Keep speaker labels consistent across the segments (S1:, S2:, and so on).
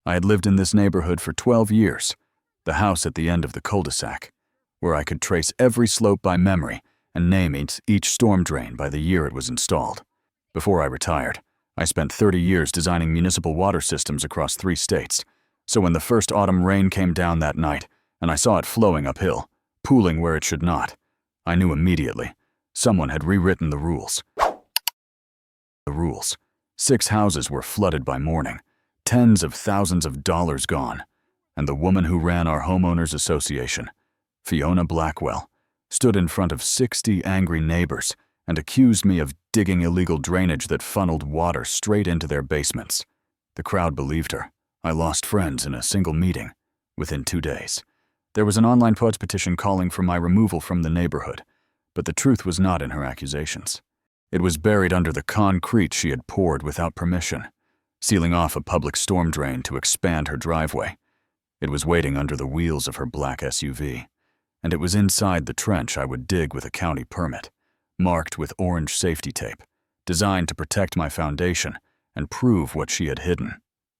S1: I had lived in this neighborhood for 12 years, the house at the end of the cul-de-sac, where I could trace every slope by memory and name each storm drain by the year it was installed. Before I retired, I spent 30 years designing municipal water systems across 3 states, so when the first autumn rain came down that night and I saw it flowing uphill, pooling where it should not, I knew immediately someone had rewritten the rules. 6 houses were flooded by morning, tens of thousands of dollars gone, and the woman who ran our homeowners association, Fiona Blackwell, stood in front of 60 angry neighbors and accused me of digging illegal drainage that funneled water straight into their basements. The crowd believed her. I lost friends in a single meeting within 2 days. There was an online petition calling for my removal from the neighborhood, but the truth was not in her accusations. It was buried under the concrete she had poured without permission, sealing off a public storm drain to expand her driveway. It was waiting under the wheels of her black SUV, and it was inside the trench I would dig with a county permit, marked with orange safety tape, designed to protect my foundation and prove what she had hidden.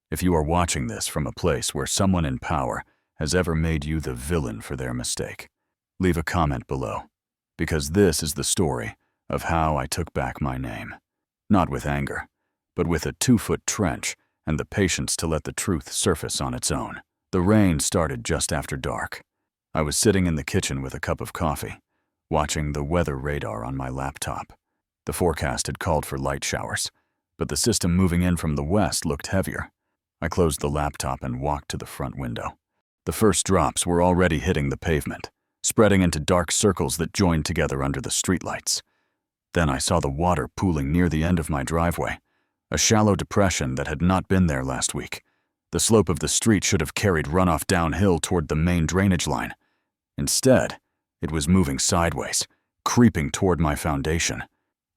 S1: If you are watching this from a place where someone in power has ever made you the villain for their mistake, leave a comment below, because this is the story of how I took back my name. Not with anger, but with a 2-foot trench and the patience to let the truth surface on its own. The rain started just after dark. I was sitting in the kitchen with a cup of coffee, watching the weather radar on my laptop. The forecast had called for light showers, but the system moving in from the west looked heavier. I closed the laptop and walked to the front window. The first drops were already hitting the pavement, spreading into dark circles that joined together under the streetlights. Then I saw the water pooling near the end of my driveway, a shallow depression that had not been there last week. The slope of the street should have carried runoff downhill toward the main drainage line. Instead, it was moving sideways, creeping toward my foundation.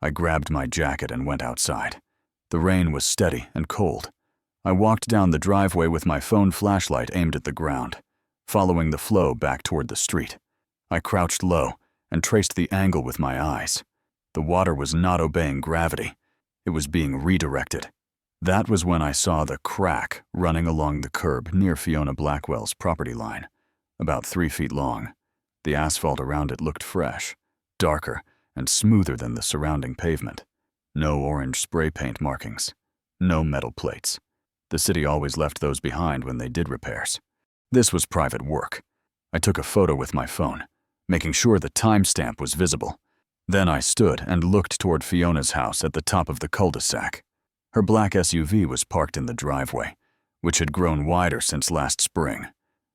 S1: I grabbed my jacket and went outside. The rain was steady and cold. I walked down the driveway with my phone flashlight aimed at the ground, following the flow back toward the street. I crouched low and traced the angle with my eyes. The water was not obeying gravity. It was being redirected. That was when I saw the crack running along the curb near Fiona Blackwell's property line, about 3 feet long. The asphalt around it looked fresh, darker, and smoother than the surrounding pavement. No orange spray paint markings, no metal plates. The city always left those behind when they did repairs. This was private work. I took a photo with my phone, making sure the timestamp was visible. Then I stood and looked toward Fiona's house at the top of the cul-de-sac. Her black SUV was parked in the driveway, which had grown wider since last spring.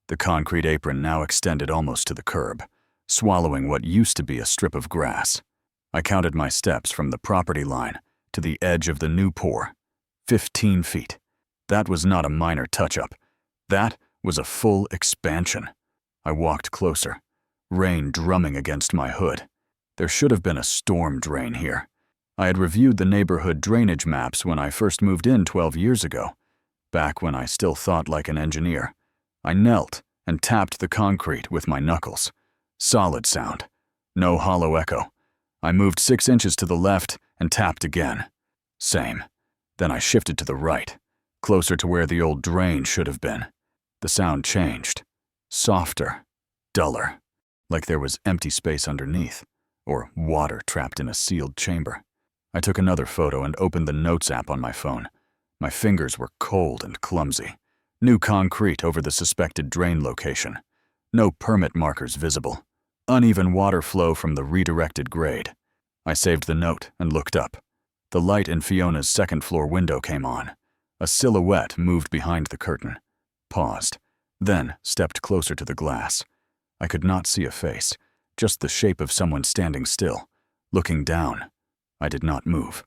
S1: The concrete apron now extended almost to the curb, swallowing what used to be a strip of grass. I counted my steps from the property line to the edge of the new pour. 15 feet. That was not a minor touch-up. That was a full expansion. I walked closer, rain drumming against my hood. There should have been a storm drain here. I had reviewed the neighborhood drainage maps when I first moved in 12 years ago, back when I still thought like an engineer. I knelt and tapped the concrete with my knuckles. Solid sound. No hollow echo. I moved 6 inches to the left and tapped again. Same. Then I shifted to the right, closer to where the old drain should have been. The sound changed. Softer. Duller. Like there was empty space underneath, or water trapped in a sealed chamber. I took another photo and opened the Notes app on my phone. My fingers were cold and clumsy. New concrete over the suspected drain location. No permit markers visible. Uneven water flow from the redirected grade. I saved the note and looked up. The light in Fiona's second-floor window came on. A silhouette moved behind the curtain. Paused, then stepped closer to the glass. I could not see a face, just the shape of someone standing still, looking down. I did not move.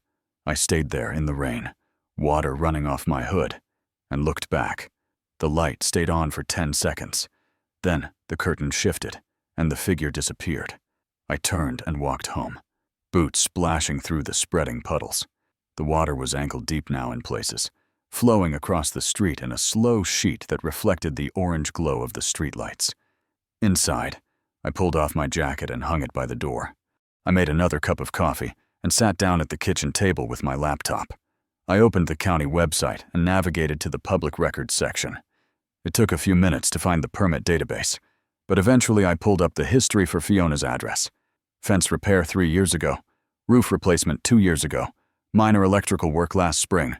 S1: I stayed there in the rain, water running off my hood, and looked back. The light stayed on for 10 seconds. Then the curtain shifted, and the figure disappeared. I turned and walked home, boots splashing through the spreading puddles. The water was ankle-deep now in places, flowing across the street in a slow sheet that reflected the orange glow of the streetlights. Inside, I pulled off my jacket and hung it by the door. I made another cup of coffee and sat down at the kitchen table with my laptop. I opened the county website and navigated to the public records section. It took a few minutes to find the permit database, but eventually I pulled up the history for Fiona's address. Fence repair 3 years ago, roof replacement 2 years ago, minor electrical work last spring.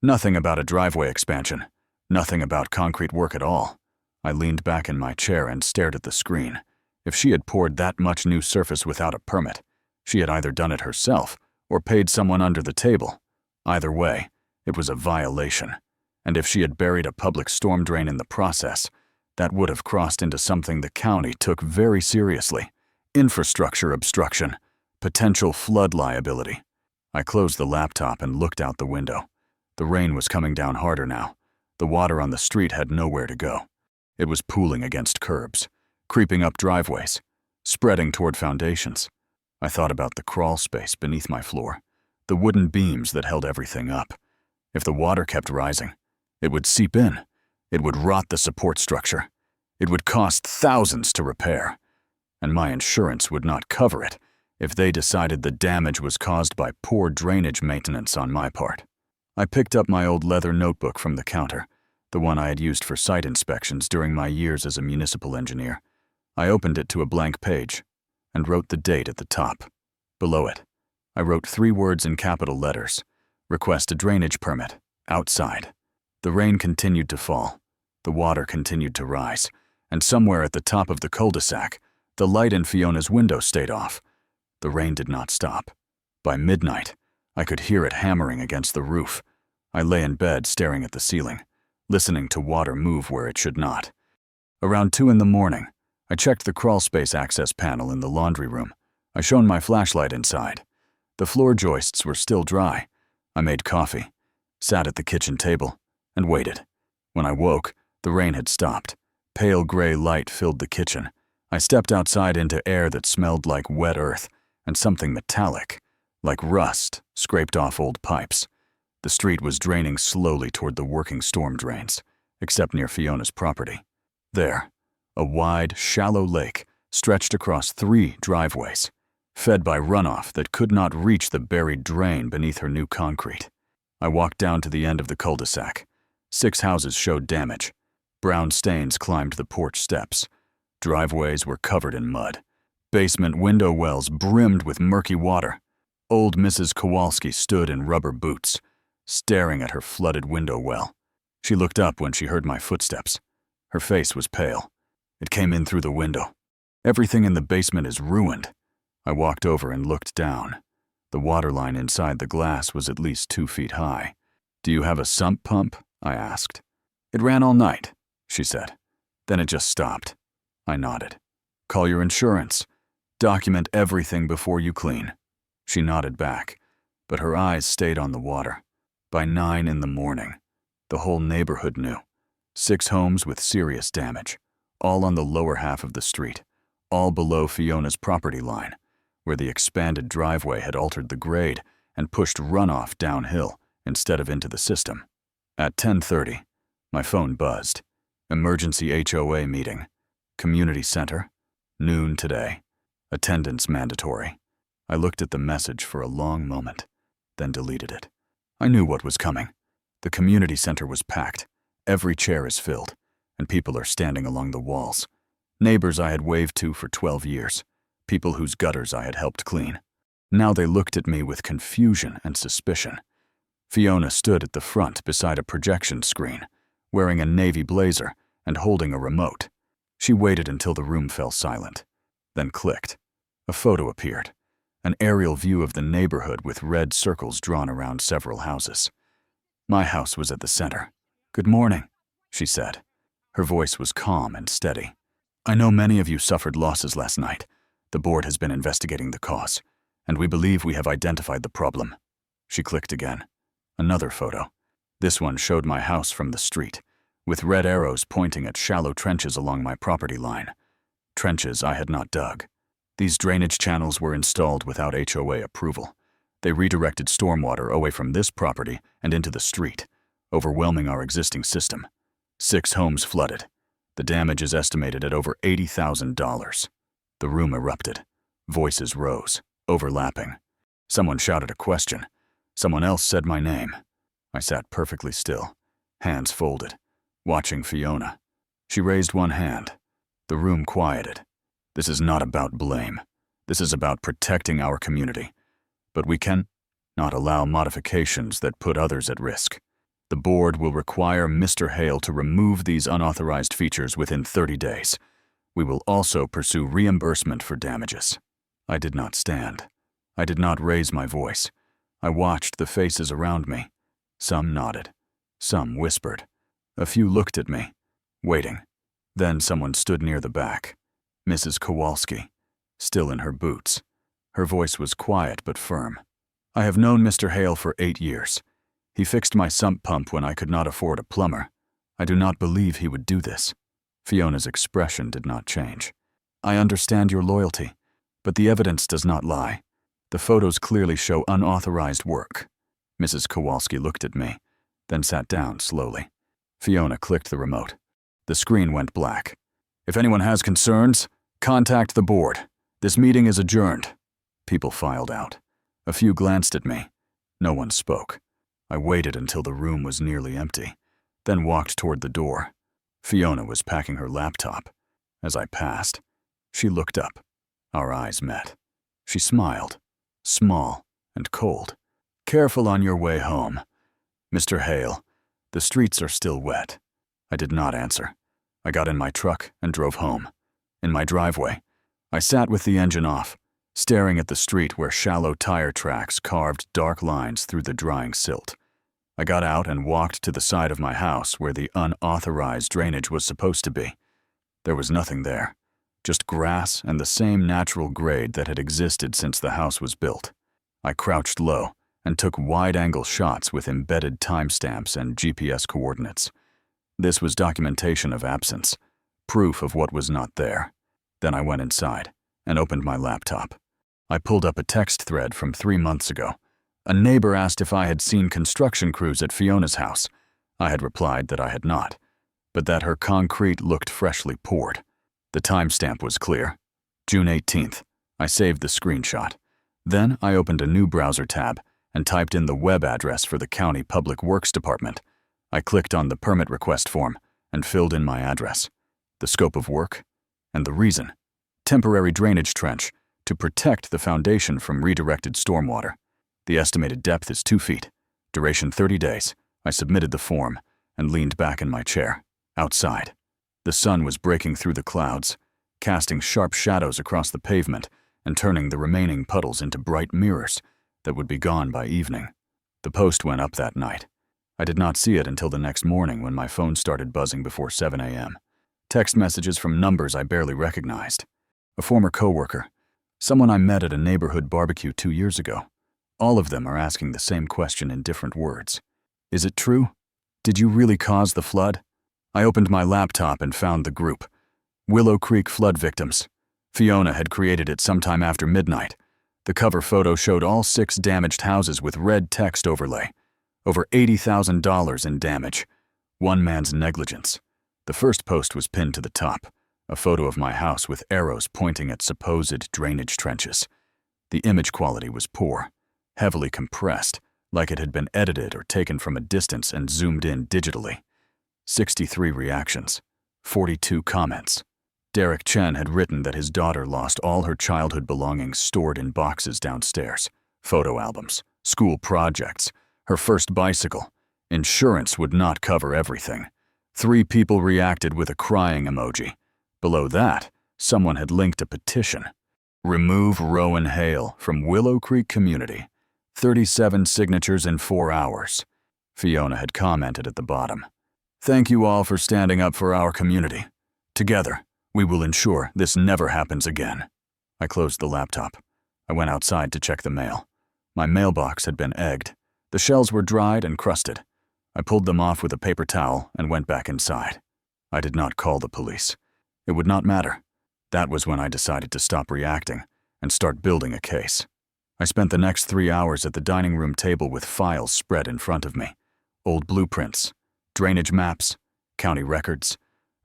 S1: Nothing about a driveway expansion, nothing about concrete work at all. I leaned back in my chair and stared at the screen. If she had poured that much new surface without a permit, she had either done it herself or paid someone under the table. Either way, it was a violation. And if she had buried a public storm drain in the process, that would have crossed into something the county took very seriously: infrastructure obstruction, potential flood liability. I closed the laptop and looked out the window. The rain was coming down harder now. The water on the street had nowhere to go. It was pooling against curbs, creeping up driveways, spreading toward foundations. I thought about the crawl space beneath my floor, the wooden beams that held everything up. If the water kept rising, it would seep in. It would rot the support structure. It would cost thousands to repair. And my insurance would not cover it if they decided the damage was caused by poor drainage maintenance on my part. I picked up my old leather notebook from the counter, the one I had used for site inspections during my years as a municipal engineer. I opened it to a blank page and wrote the date at the top. Below it, I wrote 3 words in capital letters: request a drainage permit, outside. The rain continued to fall. The water continued to rise, and somewhere at the top of the cul-de-sac, the light in Fiona's window stayed off. The rain did not stop. By midnight, I could hear it hammering against the roof. I lay in bed staring at the ceiling, listening to water move where it should not. Around 2 in the morning, I checked the crawlspace access panel in the laundry room. I shone my flashlight inside. The floor joists were still dry. I made coffee, sat at the kitchen table, and waited. When I woke, the rain had stopped. Pale gray light filled the kitchen. I stepped outside into air that smelled like wet earth and something metallic, like rust, scraped off old pipes. The street was draining slowly toward the working storm drains, except near Fiona's property. There, a wide, shallow lake stretched across 3 driveways, fed by runoff that could not reach the buried drain beneath her new concrete. I walked down to the end of the cul-de-sac. 6 houses showed damage. Brown stains climbed the porch steps. Driveways were covered in mud. Basement window wells brimmed with murky water. Old Mrs. Kowalski stood in rubber boots, staring at her flooded window well. She looked up when she heard my footsteps. Her face was pale. It came in through the window. Everything in the basement is ruined. I walked over and looked down. The water line inside the glass was at least 2 feet high. "Do you have a sump pump?" I asked. "It ran all night," she said. "Then it just stopped." I nodded. "Call your insurance. Document everything before you clean." She nodded back, but her eyes stayed on the water. By 9 in the morning, the whole neighborhood knew. 6 homes with serious damage, all on the lower half of the street, all below Fiona's property line, where the expanded driveway had altered the grade and pushed runoff downhill instead of into the system. At 10:30, my phone buzzed. Emergency HOA meeting. Community center. Noon today. Attendance mandatory. I looked at the message for a long moment, then deleted it. I knew what was coming. The community center was packed. Every chair is filled, and people are standing along the walls. Neighbors I had waved to for 12 years. People whose gutters I had helped clean. Now they looked at me with confusion and suspicion. Fiona stood at the front beside a projection screen, wearing a navy blazer and holding a remote. She waited until the room fell silent, then clicked. A photo appeared, an aerial view of the neighborhood with red circles drawn around several houses. My house was at the center. "Good morning," she said. Her voice was calm and steady. "I know many of you suffered losses last night. The board has been investigating the cause, and we believe we have identified the problem." She clicked again. Another photo. This one showed my house from the street, with red arrows pointing at shallow trenches along my property line. Trenches I had not dug. These drainage channels were installed without HOA approval. They redirected stormwater away from this property and into the street, overwhelming our existing system. 6 homes flooded. The damage is estimated at over $80,000. The room erupted. Voices rose, overlapping. Someone shouted a question. Someone else said my name. I sat perfectly still, hands folded, watching Fiona. She raised one hand. The room quieted. This is not about blame. This is about protecting our community. But we can not allow modifications that put others at risk. The board will require Mr. Hale to remove these unauthorized features within 30 days. We will also pursue reimbursement for damages. I did not stand. I did not raise my voice. I watched the faces around me. Some nodded. Some whispered. A few looked at me, waiting. Then someone stood near the back. Mrs. Kowalski, still in her boots. Her voice was quiet but firm. I have known Mr. Hale for 8 years. He fixed my sump pump when I could not afford a plumber. I do not believe he would do this. Fiona's expression did not change. I understand your loyalty, but the evidence does not lie. The photos clearly show unauthorized work. Mrs. Kowalski looked at me, then sat down slowly. Fiona clicked the remote. The screen went black. If anyone has concerns, contact the board. This meeting is adjourned. People filed out. A few glanced at me. No one spoke. I waited until the room was nearly empty, then walked toward the door. Fiona was packing her laptop. As I passed, she looked up. Our eyes met. She smiled, small and cold. Careful on your way home. Mr. Hale, the streets are still wet. I did not answer. I got in my truck and drove home. In my driveway, I sat with the engine off, staring at the street where shallow tire tracks carved dark lines through the drying silt. I got out and walked to the side of my house where the unauthorized drainage was supposed to be. There was nothing there, just grass and the same natural grade that had existed since the house was built. I crouched low and took wide-angle shots with embedded timestamps and GPS coordinates. This was documentation of absence, proof of what was not there. Then I went inside and opened my laptop. I pulled up a text thread from 3 months ago. A neighbor asked if I had seen construction crews at Fiona's house. I had replied that I had not, but that her concrete looked freshly poured. The timestamp was clear. June 18th. I saved the screenshot. Then I opened a new browser tab and typed in the web address for the County Public Works Department. I clicked on the permit request form and filled in my address, the scope of work, and the reason. Temporary drainage trench to protect the foundation from redirected stormwater. The estimated depth is 2 feet. Duration 30 days. I submitted the form and leaned back in my chair. Outside, the sun was breaking through the clouds, casting sharp shadows across the pavement and turning the remaining puddles into bright mirrors that would be gone by evening. The post went up that night. I did not see it until the next morning when my phone started buzzing before 7 a.m. Text messages from numbers I barely recognized. A former coworker, someone I met at a neighborhood barbecue 2 years ago. All of them are asking the same question in different words. Is it true? Did you really cause the flood? I opened my laptop and found the group. Willow Creek flood victims. Fiona had created it sometime after midnight. The cover photo showed all 6 damaged houses with red text overlay. Over $80,000 in damage. One man's negligence. The first post was pinned to the top, a photo of my house with arrows pointing at supposed drainage trenches. The image quality was poor, heavily compressed, like it had been edited or taken from a distance and zoomed in digitally. 63 reactions, 42 comments. Derek Chen had written that his daughter lost all her childhood belongings stored in boxes downstairs, photo albums, school projects, her first bicycle. Insurance would not cover everything. 3 people reacted with a crying emoji. Below that, someone had linked a petition. Remove Rowan Hale from Willow Creek community. 37 signatures in 4 hours. Fiona had commented at the bottom. Thank you all for standing up for our community. Together, we will ensure this never happens again. I closed the laptop. I went outside to check the mail. My mailbox had been egged. The shells were dried and crusted. I pulled them off with a paper towel and went back inside. I did not call the police. It would not matter. That was when I decided to stop reacting and start building a case. I spent the next 3 hours at the dining room table with files spread in front of me. Old blueprints, drainage maps, county records.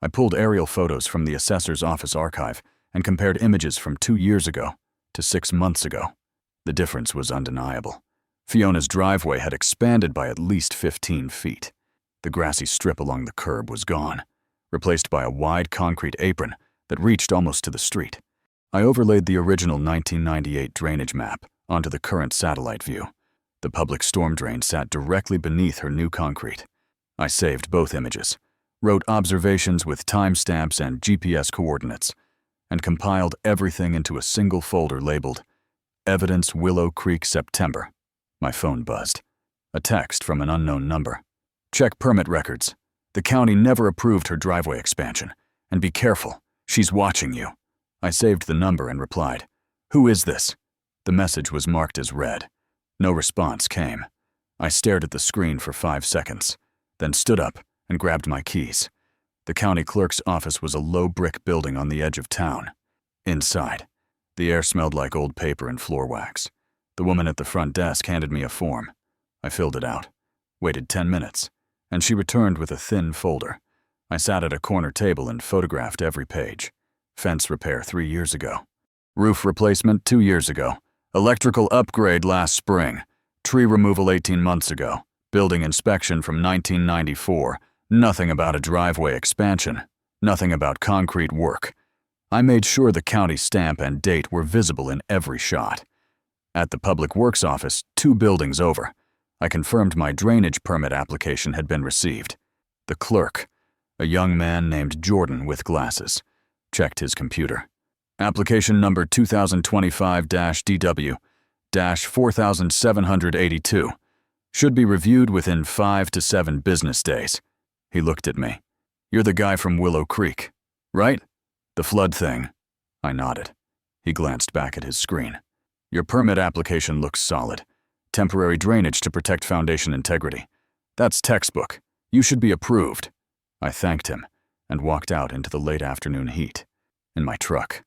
S1: I pulled aerial photos from the assessor's office archive and compared images from 2 years ago to 6 months ago. The difference was undeniable. Fiona's driveway had expanded by at least 15 feet. The grassy strip along the curb was gone, replaced by a wide concrete apron that reached almost to the street. I overlaid the original 1998 drainage map onto the current satellite view. The public storm drain sat directly beneath her new concrete. I saved both images, wrote observations with timestamps and GPS coordinates, and compiled everything into a single folder labeled Evidence Willow Creek September. My phone buzzed. A text from an unknown number. Check permit records. The county never approved her driveway expansion. And be careful, she's watching you. I saved the number and replied, "Who is this?" The message was marked as read. No response came. I stared at the screen for 5 seconds, then stood up and grabbed my keys. The county clerk's office was a low brick building on the edge of town. Inside, the air smelled like old paper and floor wax. The woman at the front desk handed me a form. I filled it out, waited 10 minutes, and she returned with a thin folder. I sat at a corner table and photographed every page. Fence repair 3 years ago. Roof replacement 2 years ago. Electrical upgrade last spring. Tree removal 18 months ago. Building inspection from 1994. Nothing about a driveway expansion. Nothing about concrete work. I made sure the county stamp and date were visible in every shot. At the Public Works office, 2 buildings over, I confirmed my drainage permit application had been received. The clerk, a young man named Jordan with glasses, checked his computer. Application number 2025-DW-4782. Should be reviewed within 5 to 7 business days. He looked at me. You're the guy from Willow Creek, right? The flood thing. I nodded. He glanced back at his screen. Your permit application looks solid. Temporary drainage to protect foundation integrity. That's textbook. You should be approved. I thanked him and walked out into the late afternoon heat. In my truck,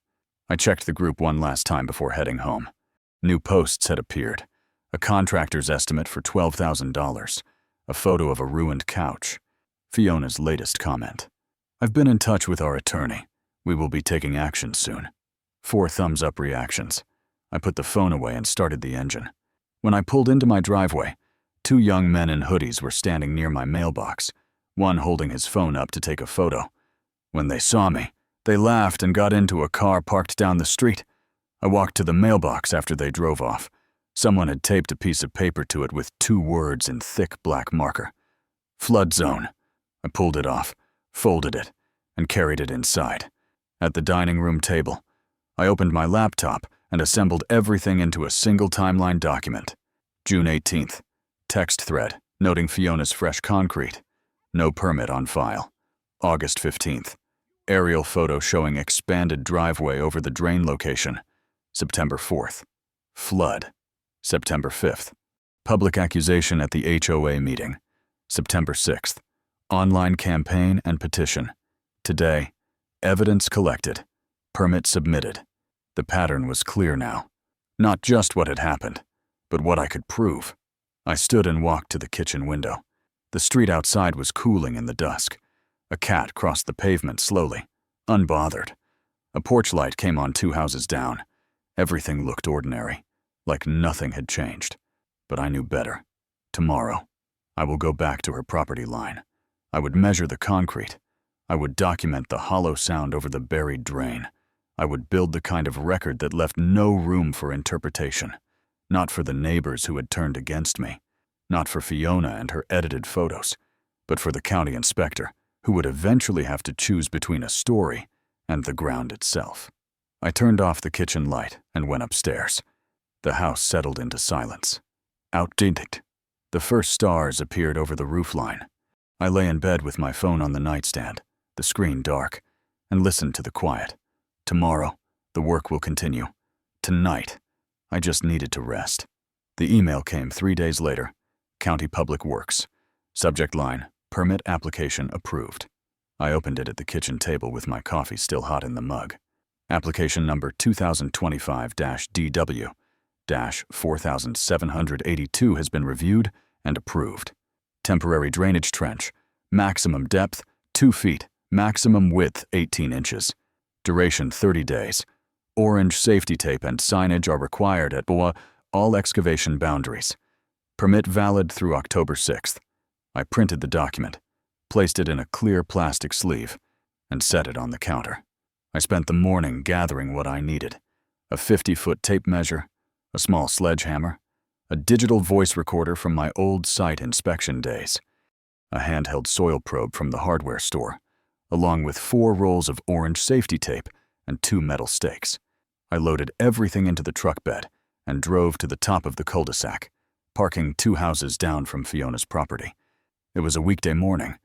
S1: I checked the group one last time before heading home. New posts had appeared. A contractor's estimate for $12,000. A photo of a ruined couch. Fiona's latest comment. I've been in touch with our attorney. We will be taking action soon. 4 thumbs up reactions. I put the phone away and started the engine. When I pulled into my driveway, 2 young men in hoodies were standing near my mailbox, one holding his phone up to take a photo. When they saw me, they laughed and got into a car parked down the street. I walked to the mailbox after they drove off. Someone had taped a piece of paper to it with 2 words in thick black marker. Flood zone. I pulled it off, folded it, and carried it inside. At the dining room table, I opened my laptop and assembled everything into a single timeline document. June 18th, text thread noting Fiona's fresh concrete. No permit on file. August 15th, aerial photo showing expanded driveway over the drain location. September 4th, flood. September 5th, public accusation at the HOA meeting. September 6th, online campaign and petition. Today, evidence collected, permit submitted. The pattern was clear now. Not just what had happened, but what I could prove. I stood and walked to the kitchen window. The street outside was cooling in the dusk. A cat crossed the pavement slowly, unbothered. A porch light came on 2 houses down. Everything looked ordinary, like nothing had changed. But I knew better. Tomorrow, I will go back to her property line. I would measure the concrete. I would document the hollow sound over the buried drain. I would build the kind of record that left no room for interpretation. Not for the neighbors who had turned against me. Not for Fiona and her edited photos. But for the county inspector, who would eventually have to choose between a story and the ground itself. I turned off the kitchen light and went upstairs. The house settled into silence. Outdated. The first stars appeared over the roofline. I lay in bed with my phone on the nightstand, the screen dark, and listened to the quiet. Tomorrow, the work will continue. Tonight, I just needed to rest. The email came 3 days later. County Public Works. Subject line, permit application approved. I opened it at the kitchen table with my coffee still hot in the mug. Application number 2025-DW-4782 has been reviewed and approved. Temporary drainage trench. Maximum depth, 2 feet. Maximum width, 18 inches. Duration, 30 days. Orange safety tape and signage are required at all excavation boundaries. Permit valid through October 6th. I printed the document, placed it in a clear plastic sleeve, and set it on the counter. I spent the morning gathering what I needed: a 50-foot tape measure, a small sledgehammer, a digital voice recorder from my old site inspection days, a handheld soil probe from the hardware store, along with 4 rolls of orange safety tape and 2 metal stakes. I loaded everything into the truck bed and drove to the top of the cul-de-sac, parking 2 houses down from Fiona's property. It was a weekday morning.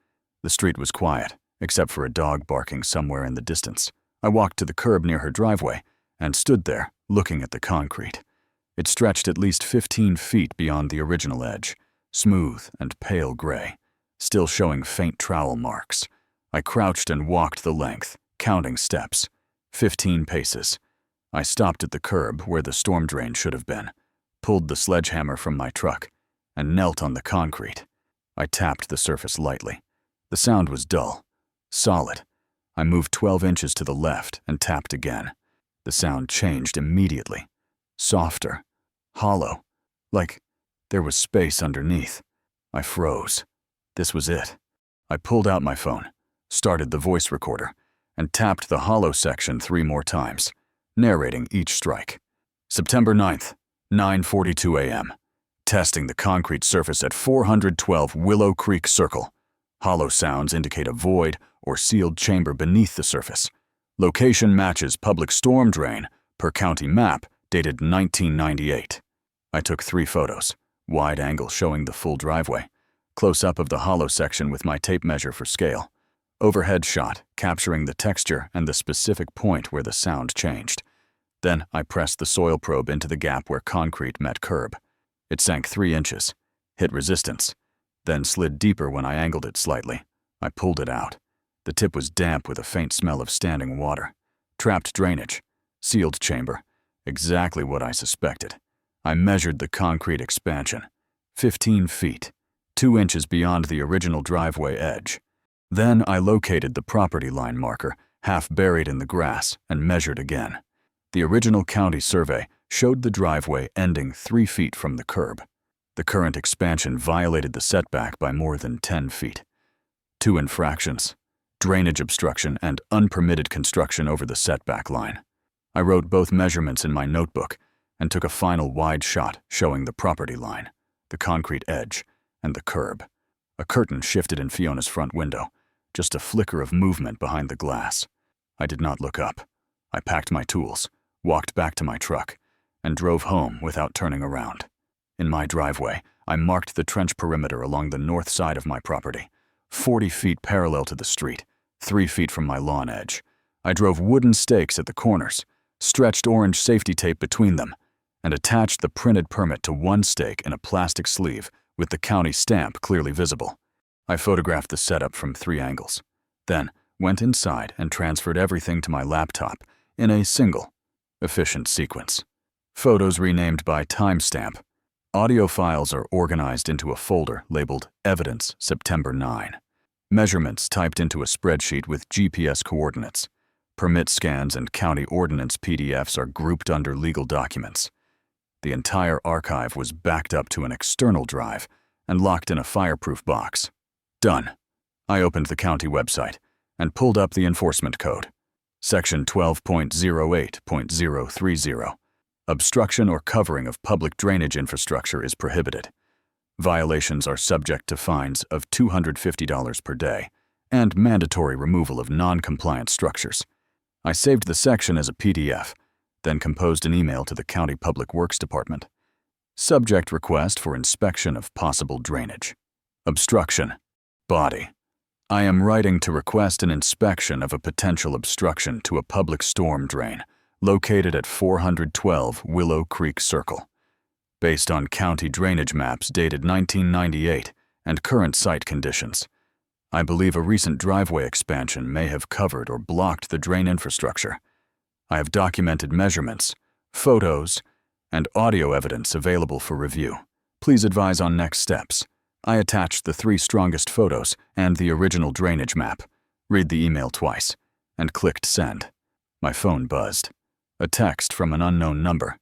S1: The street was quiet, except for a dog barking somewhere in the distance. I walked to the curb near her driveway and stood there, looking at the concrete. It stretched at least 15 feet beyond the original edge, smooth and pale gray, still showing faint trowel marks. I crouched and walked the length, counting steps. 15 paces. I stopped at the curb where the storm drain should have been, pulled the sledgehammer from my truck, and knelt on the concrete. I tapped the surface lightly. The sound was dull, solid. I moved 12 inches to the left and tapped again. The sound changed immediately. Softer, hollow, like there was space underneath. I froze. This was it. I pulled out my phone, started the voice recorder, and tapped the hollow section 3 more times, narrating each strike. September 9th, 9:42 a.m. Testing the concrete surface at 412 Willow Creek Circle. Hollow sounds indicate a void or sealed chamber beneath the surface. Location matches public storm drain per county map dated 1998. I took 3 photos, wide angle showing the full driveway, close-up of the hollow section with my tape measure for scale, overhead shot capturing the texture and the specific point where the sound changed. Then I pressed the soil probe into the gap where concrete met curb. It sank 3 inches, hit resistance, then slid deeper when I angled it slightly. I pulled it out. The tip was damp with a faint smell of standing water. Trapped drainage, sealed chamber, exactly what I suspected. I measured the concrete expansion, 15 feet, 2 inches beyond the original driveway edge. Then I located the property line marker, half buried in the grass, and measured again. The original county survey showed the driveway ending 3 feet from the curb. The current expansion violated the setback by more than 10 feet. 2 infractions: drainage obstruction and unpermitted construction over the setback line. I wrote both measurements in my notebook and took a final wide shot showing the property line, the concrete edge, and the curb. A curtain shifted in Fiona's front window, just a flicker of movement behind the glass. I did not look up. I packed my tools, walked back to my truck, and drove home without turning around. In my driveway, I marked the trench perimeter along the north side of my property, 40 feet parallel to the street, 3 feet from my lawn edge. I drove wooden stakes at the corners, stretched orange safety tape between them, and attached the printed permit to one stake in a plastic sleeve with the county stamp clearly visible. I photographed the setup from 3 angles, then went inside and transferred everything to my laptop in a single, efficient sequence. Photos renamed by timestamp. Audio files are organized into a folder labeled Evidence September 9. Measurements typed into a spreadsheet with GPS coordinates. Permit scans and county ordinance PDFs are grouped under legal documents. The entire archive was backed up to an external drive and locked in a fireproof box. Done. I opened the county website and pulled up the enforcement code. Section 12.08.030. Obstruction or covering of public drainage infrastructure is prohibited. Violations are subject to fines of $250 per day and mandatory removal of non-compliant structures. I saved the section as a PDF, then composed an email to the County Public Works Department. Subject request for inspection of possible drainage. Obstruction. Body. I am writing to request an inspection of a potential obstruction to a public storm drain located at 412 Willow Creek Circle. Based on county drainage maps dated 1998 and current site conditions, I believe a recent driveway expansion may have covered or blocked the drain infrastructure. I have documented measurements, photos, and audio evidence available for review. Please advise on next steps. I attached the 3 strongest photos and the original drainage map. Read the email twice, and clicked send. My phone buzzed. A text from an unknown number.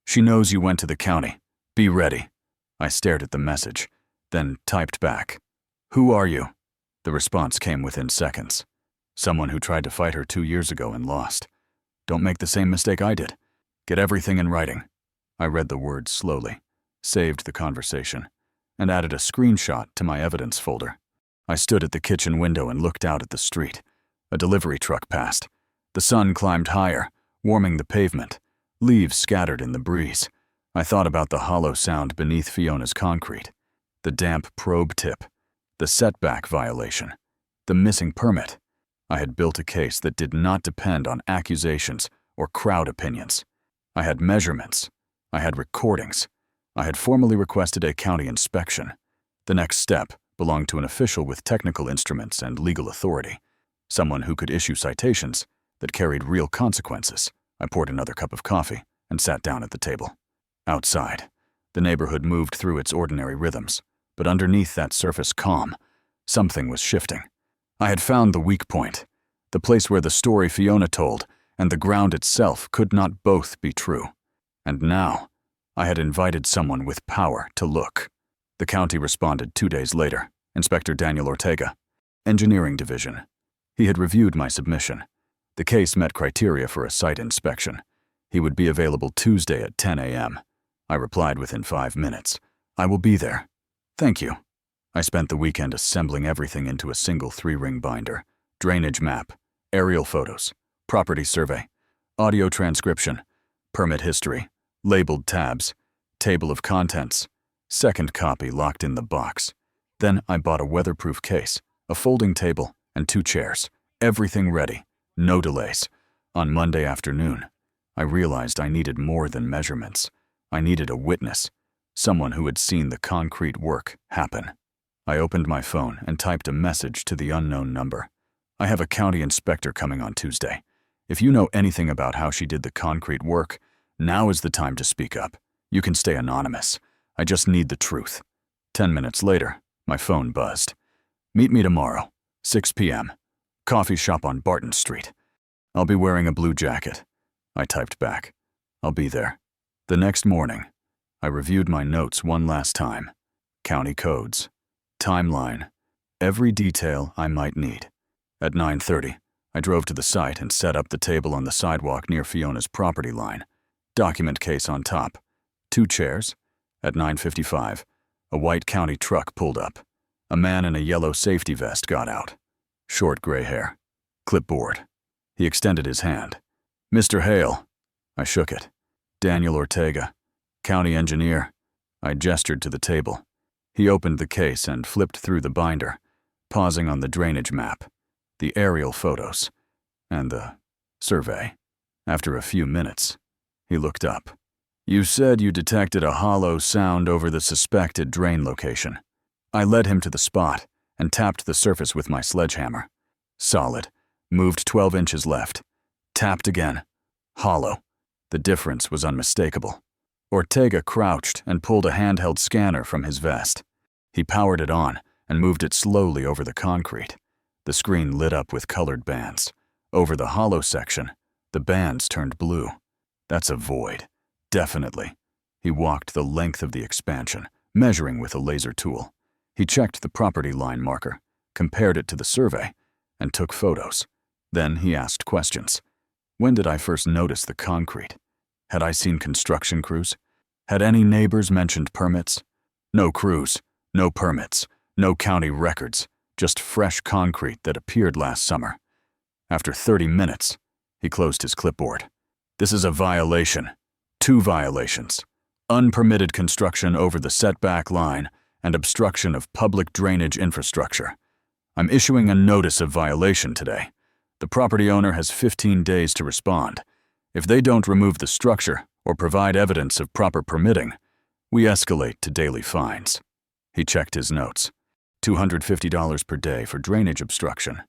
S1: She knows you went to the county. Be ready. I stared at the message, then typed back. "Who are you?" The response came within seconds. "Someone who tried to fight her 2 years ago and lost. Don't make the same mistake I did. Get everything in writing." I read the words slowly, saved the conversation, and added a screenshot to my evidence folder. I stood at the kitchen window and looked out at the street. A delivery truck passed. The sun climbed higher, warming the pavement. Leaves scattered in the breeze. I thought about the hollow sound beneath Fiona's concrete, the damp probe tip, the setback violation, the missing permit. I had built a case that did not depend on accusations or crowd opinions. I had measurements. I had recordings. I had formally requested a county inspection. The next step belonged to an official with technical instruments and legal authority, someone who could issue citations that carried real consequences. I poured another cup of coffee and sat down at the table. Outside, the neighborhood moved through its ordinary rhythms, but underneath that surface calm, something was shifting. I had found the weak point, the place where the story Fiona told and the ground itself could not both be true. And now, I had invited someone with power to look. The county responded 2 days later. Inspector Daniel Ortega, Engineering Division. He had reviewed my submission. The case met criteria for a site inspection. He would be available Tuesday at 10 a.m. I replied within 5 minutes. "I will be there. Thank you." I spent the weekend assembling everything into a single 3-ring binder. Drainage map, aerial photos, property survey, audio transcription, permit history, labeled tabs, table of contents, second copy locked in the box. Then I bought a weatherproof case, a folding table, and 2 chairs. Everything ready, no delays. On Monday afternoon, I realized I needed more than measurements. I needed a witness, someone who had seen the concrete work happen. I opened my phone and typed a message to the unknown number. "I have a county inspector coming on Tuesday. If you know anything about how she did the concrete work, now is the time to speak up. You can stay anonymous. I just need the truth." 10 minutes later, my phone buzzed. "Meet me tomorrow, 6 p.m. Coffee shop on Barton Street. I'll be wearing a blue jacket." I typed back, "I'll be there." The next morning, I reviewed my notes one last time. County codes, timeline, every detail I might need. At 9:30, I drove to the site and set up the table on the sidewalk near Fiona's property line. Document case on top. 2 chairs. At 9:55, a white county truck pulled up. A man in a yellow safety vest got out. Short gray hair. Clipboard. He extended his hand. "Mr. Hale." I shook it. "Daniel Ortega, county engineer." I gestured to the table. He opened the case and flipped through the binder, pausing on the drainage map, the aerial photos, and the survey. After a few minutes, he looked up. "You said you detected a hollow sound over the suspected drain location." I led him to the spot and tapped the surface with my sledgehammer. Solid. Moved 12 inches left. Tapped again. Hollow. The difference was unmistakable. Ortega crouched and pulled a handheld scanner from his vest. He powered it on and moved it slowly over the concrete. The screen lit up with colored bands. Over the hollow section, the bands turned blue. "That's a void. Definitely." He walked the length of the expansion, measuring with a laser tool. He checked the property line marker, compared it to the survey, and took photos. Then he asked questions. When did I first notice the concrete? Had I seen construction crews? Had any neighbors mentioned permits? No crews, no permits, no county records, just fresh concrete that appeared last summer. After 30 minutes, he closed his clipboard. "This is a violation. 2 violations. Unpermitted construction over the setback line and obstruction of public drainage infrastructure. I'm issuing a notice of violation today. The property owner has 15 days to respond. If they don't remove the structure or provide evidence of proper permitting, we escalate to daily fines." He checked his notes. $250 per day for drainage obstruction,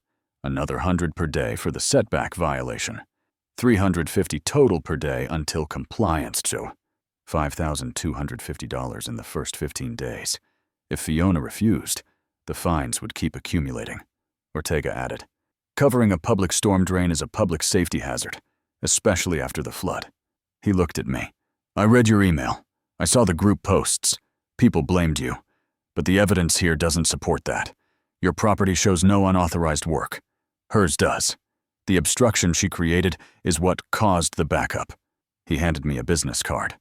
S1: another $100 per day for the setback violation, $350 total per day until compliance, so $5,250 in the first 15 days. If Fiona refused, the fines would keep accumulating. Ortega added, "Covering a public storm drain is a public safety hazard, especially after the flood." He looked at me. "I read your email. I saw the group posts. People blamed you, but the evidence here doesn't support that. Your property shows no unauthorized work. Hers does. The obstruction she created is what caused the backup." He handed me a business card.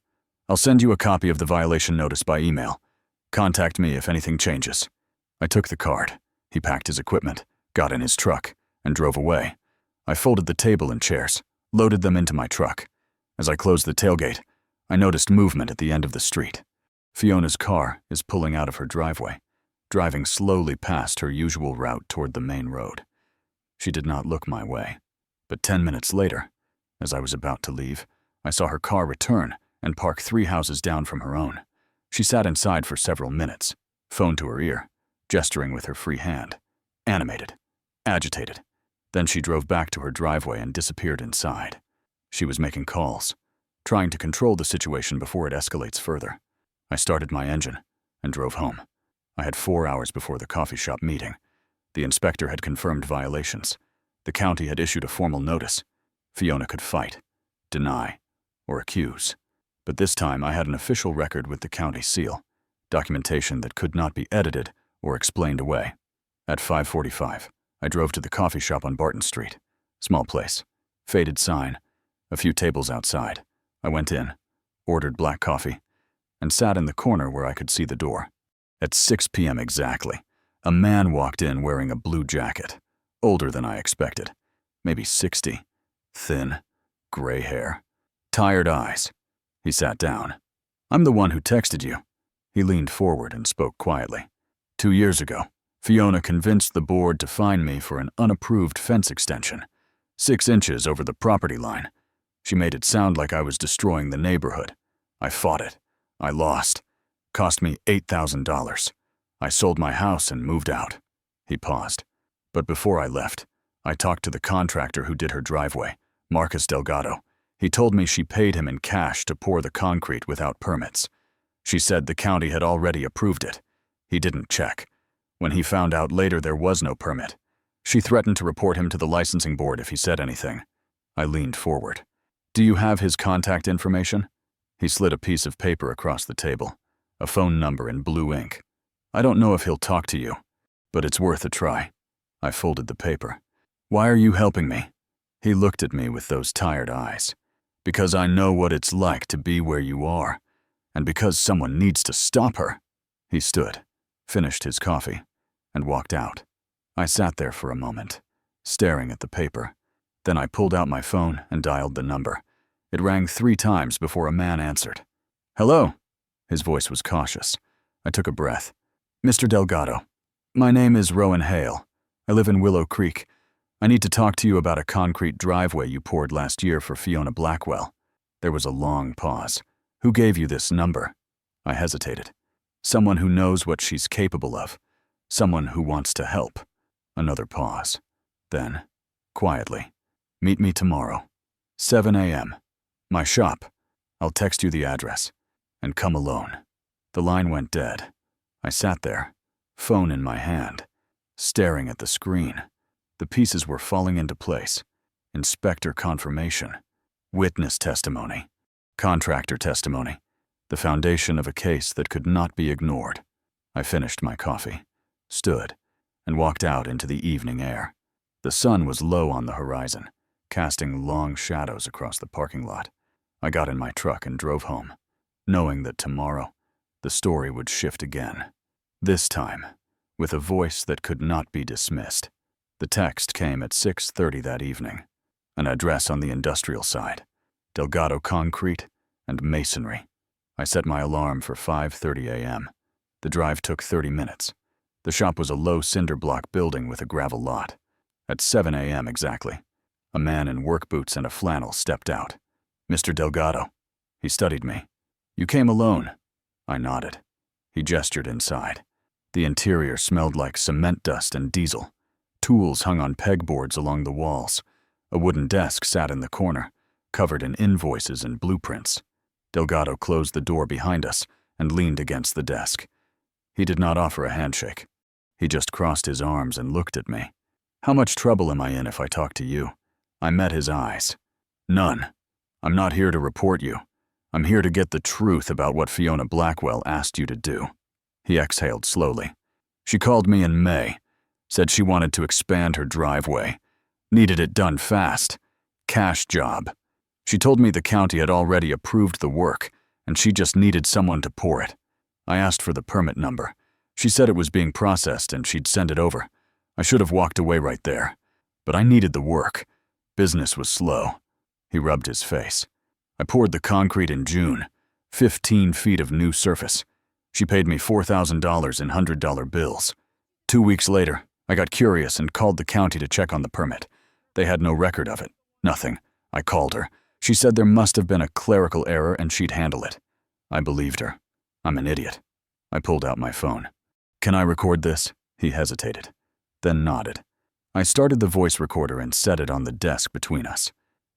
S1: "I'll send you a copy of the violation notice by email. Contact me if anything changes." I took the card. He packed his equipment, got in his truck, and drove away. I folded the table and chairs, loaded them into my truck. As I closed the tailgate, I noticed movement at the end of the street. Fiona's car is pulling out of her driveway, driving slowly past her usual route toward the main road. She did not look my way, but 10 minutes later, as I was about to leave, I saw her car return and park 3 houses down from her own. She sat inside for several minutes, phone to her ear, gesturing with her free hand, animated, agitated. Then she drove back to her driveway and disappeared inside. She was making calls, trying to control the situation before it escalates further. I started my engine and drove home. I had 4 hours before the coffee shop meeting. The inspector had confirmed violations. The county had issued a formal notice. Fiona could fight, deny, or accuse. But this time I had an official record with the county seal, documentation that could not be edited or explained away. At 5:45, I drove to the coffee shop on Barton Street. Small place, faded sign, a few tables outside. I went in, ordered black coffee, and sat in the corner where I could see the door. At 6 p.m. exactly, a man walked in wearing a blue jacket, older than I expected, maybe 60, thin, gray hair, tired eyes. He sat down. "I'm the one who texted you." He leaned forward and spoke quietly. 2 years ago, Fiona convinced the board to fine me for an unapproved fence extension, 6 inches over the property line. She made it sound like I was destroying the neighborhood. I fought it. I lost. Cost me $8,000. I sold my house and moved out. He paused. But before I left, I talked to the contractor who did her driveway, Marcus Delgado. He told me she paid him in cash to pour the concrete without permits. She said the county had already approved it. He didn't check. When he found out later there was no permit, she threatened to report him to the licensing board if he said anything. I leaned forward. "Do you have his contact information?" He slid a piece of paper across the table, a phone number in blue ink. "I don't know if he'll talk to you, but it's worth a try." I folded the paper. "Why are you helping me?" He looked at me with those tired eyes. "Because I know what it's like to be where you are, and because someone needs to stop her." He stood, finished his coffee, and walked out. I sat there for a moment, staring at the paper. Then I pulled out my phone and dialed the number. It rang 3 times before a man answered. "Hello." His voice was cautious. I took a breath. "Mr. Delgado, my name is Rowan Hale. I live in Willow Creek. I need to talk to you about a concrete driveway you poured last year for Fiona Blackwell." There was a long pause. "Who gave you this number?" I hesitated. "Someone who knows what she's capable of. Someone who wants to help." Another pause. Then, quietly, "Meet me tomorrow, 7 a.m. My shop. I'll text you the address. And come alone." The line went dead. I sat there, phone in my hand, staring at the screen. The pieces were falling into place. Inspector confirmation, witness testimony, contractor testimony, the foundation of a case that could not be ignored. I finished my coffee, stood, and walked out into the evening air. The sun was low on the horizon, casting long shadows across the parking lot. I got in my truck and drove home, knowing that tomorrow the story would shift again. This time, with a voice that could not be dismissed. The text came at 6:30 that evening. An address on the industrial side, Delgado Concrete and Masonry. I set my alarm for 5:30 a.m. The drive took 30 minutes. The shop was a low cinder block building with a gravel lot. At 7 a.m. exactly, a man in work boots and a flannel stepped out. "Mr. Delgado." He studied me. "You came alone." I nodded. He gestured inside. The interior smelled like cement dust and diesel. Tools hung on pegboards along the walls. A wooden desk sat in the corner, covered in invoices and blueprints. Delgado closed the door behind us and leaned against the desk. He did not offer a handshake. He just crossed his arms and looked at me. "How much trouble am I in if I talk to you?" I met his eyes. "None. I'm not here to report you. I'm here to get the truth about what Fiona Blackwell asked you to do." He exhaled slowly. "She called me in May, said she wanted to expand her driveway, needed it done fast, cash job. She told me the county had already approved the work, and she just needed someone to pour it. I asked for the permit number. She said it was being processed and she'd send it over. I should have walked away right there. But I needed the work. Business was slow." He rubbed his face. "I poured the concrete in June, 15 feet of new surface. She paid me $4,000 in $100 bills. 2 weeks later, I got curious and called the county to check on the permit. They had no record of it. Nothing. I called her. She said there must have been a clerical error and she'd handle it. I believed her. I'm an idiot." I pulled out my phone. "Can I record this?" He hesitated, then nodded. I started the voice recorder and set it on the desk between us.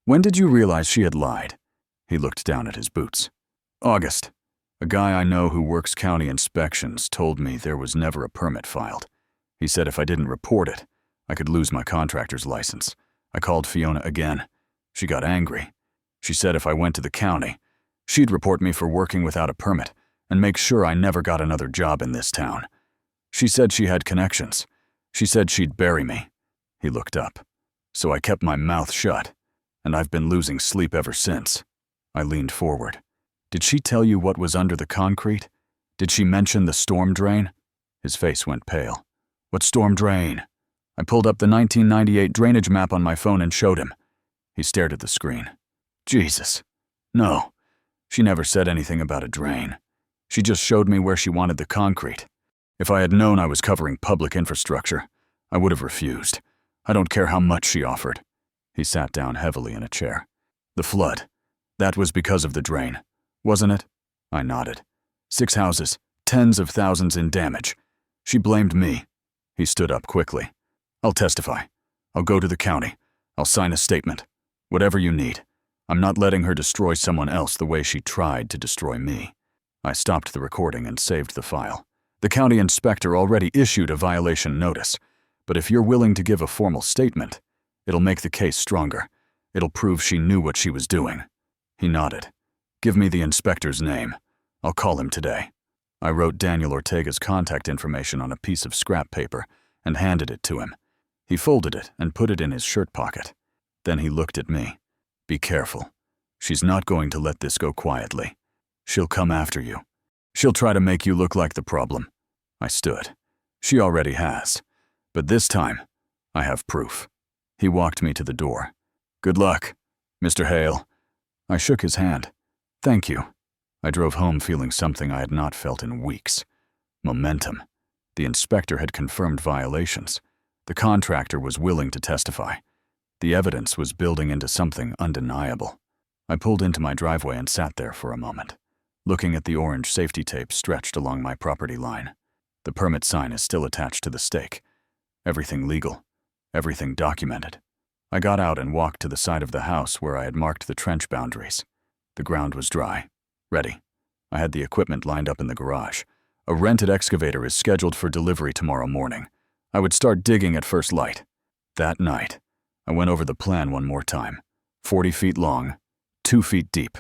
S1: "When did you realize she had lied?" He looked down at his boots. "August. A guy I know who works county inspections told me there was never a permit filed. He said if I didn't report it, I could lose my contractor's license. I called Fiona again. She got angry. She said if I went to the county, she'd report me for working without a permit and make sure I never got another job in this town. She said she had connections. She said she'd bury me." He looked up. "So I kept my mouth shut, and I've been losing sleep ever since." I leaned forward. "Did she tell you what was under the concrete? Did she mention the storm drain?" His face went pale. "What storm drain?" I pulled up the 1998 drainage map on my phone and showed him. He stared at the screen. "Jesus. No. She never said anything about a drain. She just showed me where she wanted the concrete. If I had known I was covering public infrastructure, I would have refused. I don't care how much she offered." He sat down heavily in a chair. "The flood. That was because of the drain, wasn't it?" I nodded. 6 houses, tens of thousands in damage. She blamed me." He stood up quickly. "I'll testify. I'll go to the county. I'll sign a statement. Whatever you need. I'm not letting her destroy someone else the way she tried to destroy me." I stopped the recording and saved the file. "The county inspector already issued a violation notice, but if you're willing to give a formal statement, it'll make the case stronger. It'll prove she knew what she was doing." He nodded. "Give me the inspector's name. I'll call him today." I wrote Daniel Ortega's contact information on a piece of scrap paper and handed it to him. He folded it and put it in his shirt pocket. Then he looked at me. "Be careful. She's not going to let this go quietly. She'll come after you. She'll try to make you look like the problem." I stood. "She already has. But this time, I have proof." He walked me to the door. "Good luck, Mr. Hale." I shook his hand. "Thank you." I drove home feeling something I had not felt in weeks. Momentum. The inspector had confirmed violations. The contractor was willing to testify. The evidence was building into something undeniable. I pulled into my driveway and sat there for a moment, looking at the orange safety tape stretched along my property line. The permit sign is still attached to the stake. Everything legal. Everything documented. I got out and walked to the side of the house where I had marked the trench boundaries. The ground was dry. Ready. I had the equipment lined up in the garage. A rented excavator is scheduled for delivery tomorrow morning. I would start digging at first light. That night, I went over the plan one more time. 40 feet long, 2 feet deep,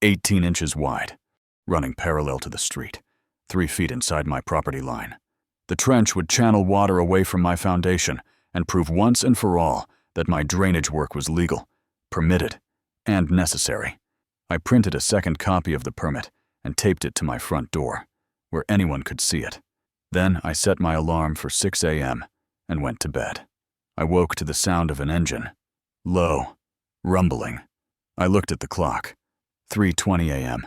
S1: 18 inches wide, running parallel to the street, 3 feet inside my property line. The trench would channel water away from my foundation and prove once and for all that my drainage work was legal, permitted, and necessary. I printed a second copy of the permit and taped it to my front door, where anyone could see it. Then I set my alarm for 6 a.m. and went to bed. I woke to the sound of an engine. Low. Rumbling. I looked at the clock. 3:20 a.m.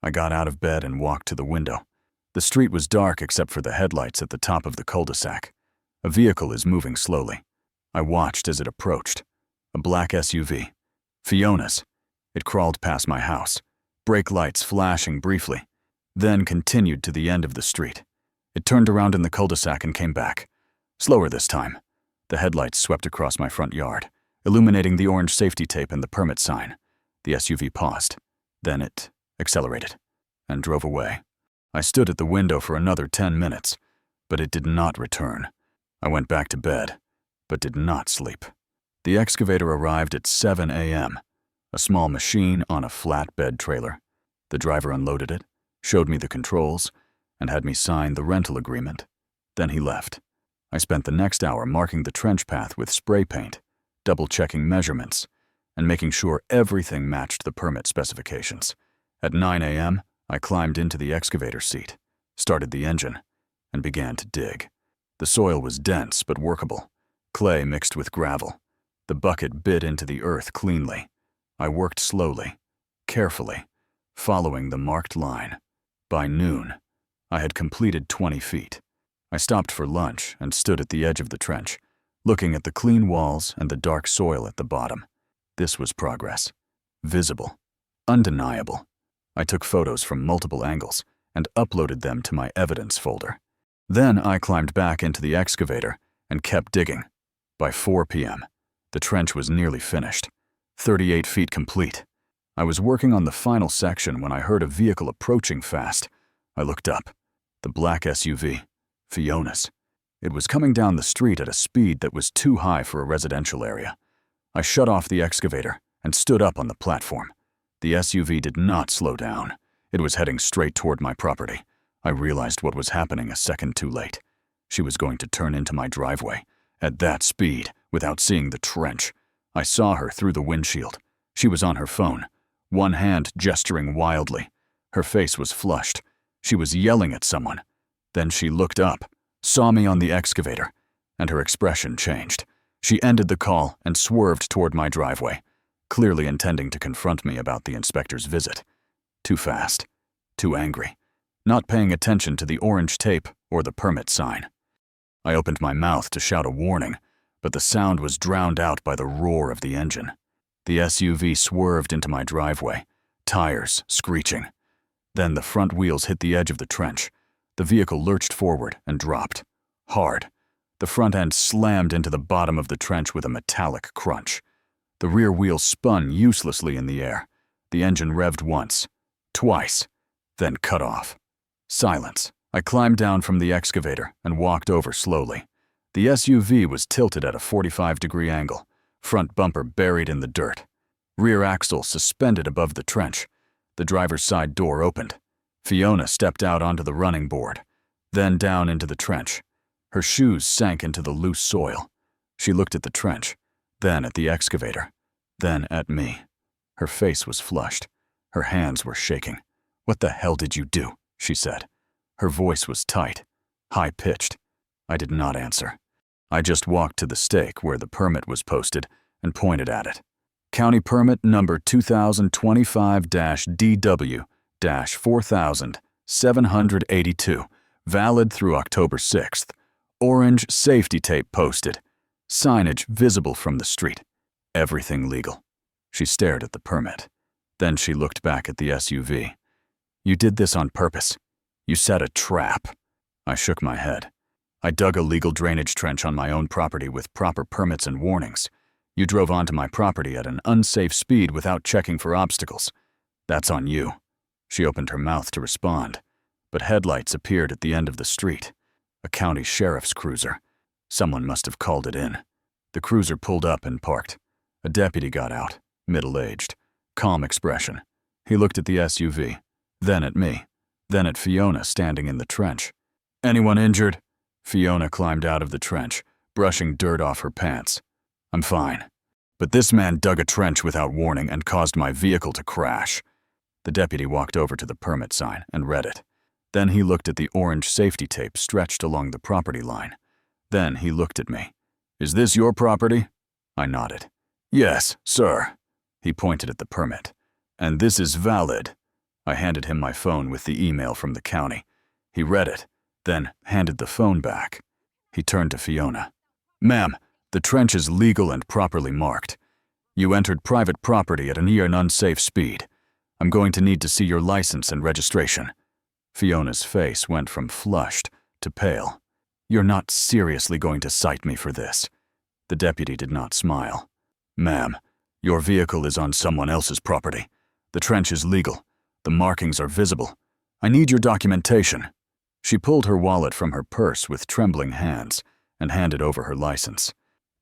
S1: I got out of bed and walked to the window. The street was dark except for the headlights at the top of the cul-de-sac. A vehicle is moving slowly. I watched as it approached. A black SUV. Fiona's. It crawled past my house, brake lights flashing briefly, then continued to the end of the street. It turned around in the cul-de-sac and came back. Slower this time. The headlights swept across my front yard, illuminating the orange safety tape and the permit sign. The SUV paused. Then it accelerated and drove away. I stood at the window for another 10 minutes, but it did not return. I went back to bed, but did not sleep. The excavator arrived at 7 a.m., a small machine on a flatbed trailer. The driver unloaded it, showed me the controls, and had me sign the rental agreement. Then he left. I spent the next hour marking the trench path with spray paint, double-checking measurements, and making sure everything matched the permit specifications. At 9 a.m., I climbed into the excavator seat, started the engine, and began to dig. The soil was dense but workable, clay mixed with gravel. The bucket bit into the earth cleanly. I worked slowly, carefully, following the marked line. By noon, I had completed 20 feet. I stopped for lunch and stood at the edge of the trench, looking at the clean walls and the dark soil at the bottom. This was progress. Visible. Undeniable. I took photos from multiple angles and uploaded them to my evidence folder. Then I climbed back into the excavator and kept digging. By 4 p.m., the trench was nearly finished, 38 feet complete. I was working on the final section when I heard a vehicle approaching fast. I looked up. The black SUV, Fiona's. It was coming down the street at a speed that was too high for a residential area. I shut off the excavator and stood up on the platform. The SUV did not slow down. It was heading straight toward my property. I realized what was happening a second too late. She was going to turn into my driveway. At that speed, without seeing the trench. I saw her through the windshield. She was on her phone, one hand gesturing wildly. Her face was flushed. She was yelling at someone. Then she looked up, saw me on the excavator, and her expression changed. She ended the call and swerved toward my driveway, clearly intending to confront me about the inspector's visit. Too fast, too angry, not paying attention to the orange tape or the permit sign. I opened my mouth to shout a warning, but the sound was drowned out by the roar of the engine. The SUV swerved into my driveway, tires screeching. Then the front wheels hit the edge of the trench. The vehicle lurched forward and dropped. Hard. The front end slammed into the bottom of the trench with a metallic crunch. The rear wheels spun uselessly in the air. The engine revved once, twice, then cut off. Silence. I climbed down from the excavator and walked over slowly. The SUV was tilted at a 45-degree angle, front bumper buried in the dirt. Rear axle suspended above the trench. The driver's side door opened. Fiona stepped out onto the running board, then down into the trench. Her shoes sank into the loose soil. She looked at the trench, then at the excavator, then at me. Her face was flushed. Her hands were shaking. "What the hell did you do?" she said. Her voice was tight, high-pitched. I did not answer. I just walked to the stake where the permit was posted and pointed at it. County Permit Number 2025-DW-4782, valid through October 6th. Orange safety tape posted. Signage visible from the street. Everything legal. She stared at the permit. Then she looked back at the SUV. "You did this on purpose. You set a trap." I shook my head. "I dug a legal drainage trench on my own property with proper permits and warnings. You drove onto my property at an unsafe speed without checking for obstacles. That's on you." She opened her mouth to respond, but headlights appeared at the end of the street. A county sheriff's cruiser. Someone must have called it in. The cruiser pulled up and parked. A deputy got out, middle-aged, calm expression. He looked at the SUV, then at me, then at Fiona standing in the trench. "Anyone injured?" Fiona climbed out of the trench, brushing dirt off her pants. "I'm fine. But this man dug a trench without warning and caused my vehicle to crash." The deputy walked over to the permit sign and read it. Then he looked at the orange safety tape stretched along the property line. Then he looked at me. "Is this your property?" I nodded. "Yes, sir." He pointed at the permit. "And this is valid." I handed him my phone with the email from the county. He read it, then handed the phone back. He turned to Fiona. "Ma'am, the trench is legal and properly marked. You entered private property at an unsafe speed. I'm going to need to see your license and registration." Fiona's face went from flushed to pale. "You're not seriously going to cite me for this?" The deputy did not smile. "Ma'am, your vehicle is on someone else's property. The trench is legal. The markings are visible. I need your documentation." She pulled her wallet from her purse with trembling hands and handed over her license.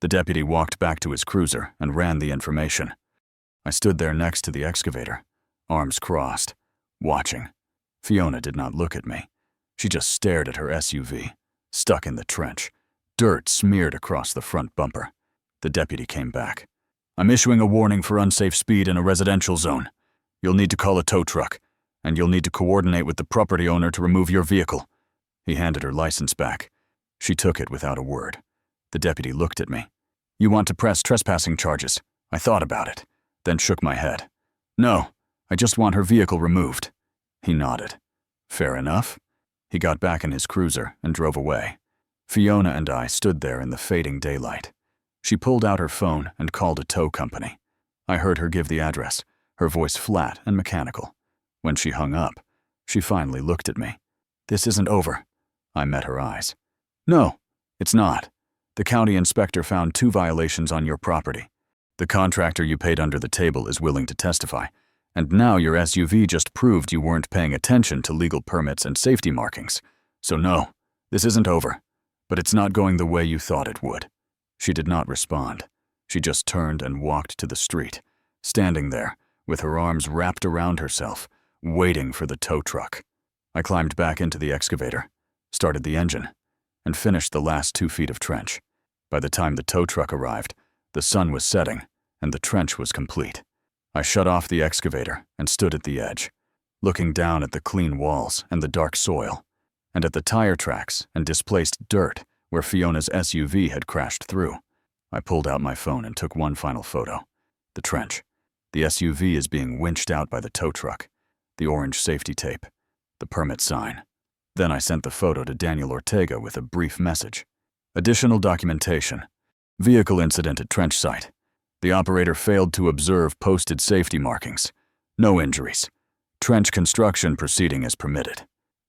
S1: The deputy walked back to his cruiser and ran the information. I stood there next to the excavator, arms crossed, watching. Fiona did not look at me. She just stared at her SUV, stuck in the trench, dirt smeared across the front bumper. The deputy came back. "I'm issuing a warning for unsafe speed in a residential zone. You'll need to call a tow truck, and you'll need to coordinate with the property owner to remove your vehicle." He handed her license back. She took it without a word. The deputy looked at me. "You want to press trespassing charges?" I thought about it, then shook my head. "No, I just want her vehicle removed." He nodded. "Fair enough." He got back in his cruiser and drove away. Fiona and I stood there in the fading daylight. She pulled out her phone and called a tow company. I heard her give the address, her voice flat and mechanical. When she hung up, she finally looked at me. "This isn't over." I met her eyes. "No, it's not. The county inspector found 2 violations on your property. The contractor you paid under the table is willing to testify, and now your SUV just proved you weren't paying attention to legal permits and safety markings. So no, this isn't over, but it's not going the way you thought it would." She did not respond. She just turned and walked to the street, standing there with her arms wrapped around herself, waiting for the tow truck. I climbed back into the excavator, started the engine, and finished the last 2 feet of trench. By the time the tow truck arrived, the sun was setting and the trench was complete. I shut off the excavator and stood at the edge, looking down at the clean walls and the dark soil, and at the tire tracks and displaced dirt where Fiona's SUV had crashed through. I pulled out my phone and took one final photo. The trench. The SUV is being winched out by the tow truck. The orange safety tape. The permit sign. Then I sent the photo to Daniel Ortega with a brief message. Additional documentation. Vehicle incident at trench site. The operator failed to observe posted safety markings. No injuries. Trench construction proceeding as permitted.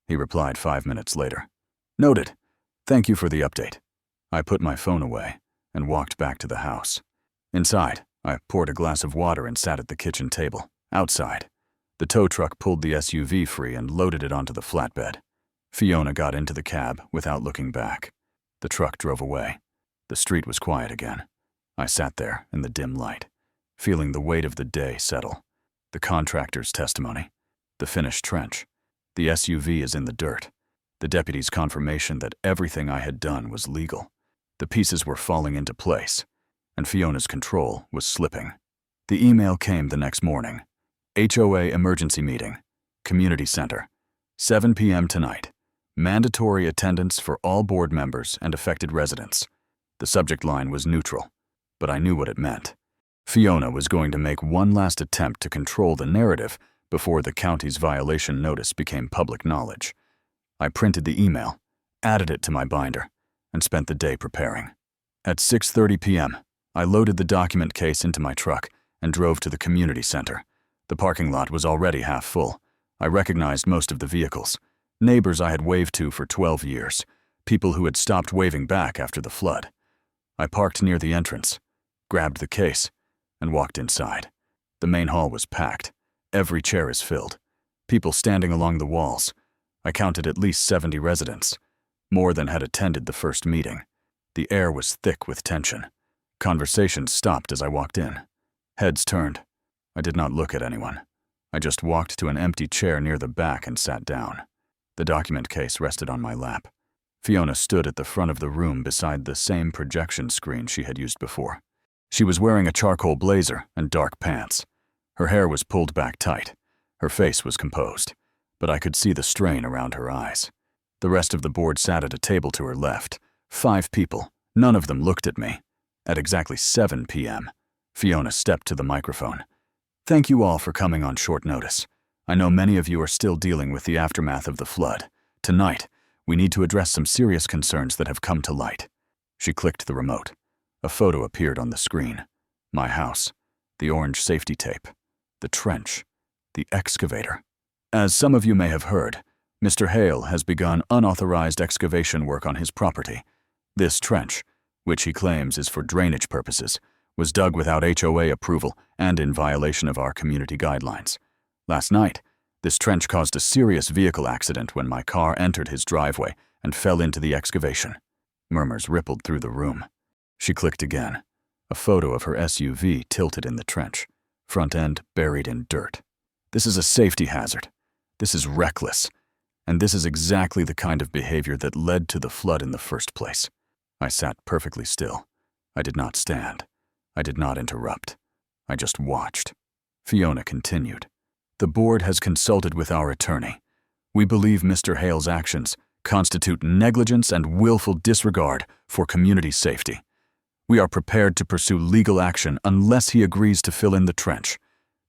S1: He replied 5 minutes later. "Noted. Thank you for the update." I put my phone away and walked back to the house. Inside, I poured a glass of water and sat at the kitchen table. Outside, the tow truck pulled the SUV free and loaded it onto the flatbed. Fiona got into the cab without looking back. The truck drove away. The street was quiet again. I sat there in the dim light, feeling the weight of the day settle. The contractor's testimony, the finished trench, the SUV is in the dirt, the deputy's confirmation that everything I had done was legal. The pieces were falling into place, and Fiona's control was slipping. The email came the next morning. HOA emergency meeting, community center, 7 p.m. tonight. Mandatory attendance for all board members and affected residents. The subject line was neutral, but I knew what it meant. Fiona was going to make one last attempt to control the narrative before the county's violation notice became public knowledge. I printed the email, added it to my binder, and spent the day preparing. At 6:30 p.m., I loaded the document case into my truck and drove to the community center. The parking lot was already half full. I recognized most of the vehicles. Neighbors I had waved to for 12 years, people who had stopped waving back after the flood. I parked near the entrance, grabbed the case, and walked inside. The main hall was packed. Every chair is filled. People standing along the walls. I counted at least 70 residents, more than had attended the first meeting. The air was thick with tension. Conversations stopped as I walked in. Heads turned. I did not look at anyone. I just walked to an empty chair near the back and sat down. The document case rested on my lap. Fiona stood at the front of the room beside the same projection screen she had used before. She was wearing a charcoal blazer and dark pants. Her hair was pulled back tight. Her face was composed, but I could see the strain around her eyes. The rest of the board sat at a table to her left. 5 people. None of them looked at me. At exactly 7 p.m., Fiona stepped to the microphone. "Thank you all for coming on short notice. I know many of you are still dealing with the aftermath of the flood. Tonight, we need to address some serious concerns that have come to light." She clicked the remote. A photo appeared on the screen. My house, the orange safety tape, the trench, the excavator. As some of you may have heard, Mr. Hale has begun unauthorized excavation work on his property. This trench, which he claims is for drainage purposes, was dug without HOA approval and in violation of our community guidelines. Last night, this trench caused a serious vehicle accident when my car entered his driveway and fell into the excavation. Murmurs rippled through the room. She clicked again. A photo of her SUV tilted in the trench, front end buried in dirt. "This is a safety hazard. This is reckless, and this is exactly the kind of behavior that led to the flood in the first place. I sat perfectly still. I did not stand. I did not interrupt. I just watched. Fiona continued. The board has consulted with our attorney. We believe Mr. Hale's actions constitute negligence and willful disregard for community safety. We are prepared to pursue legal action unless he agrees to fill in the trench,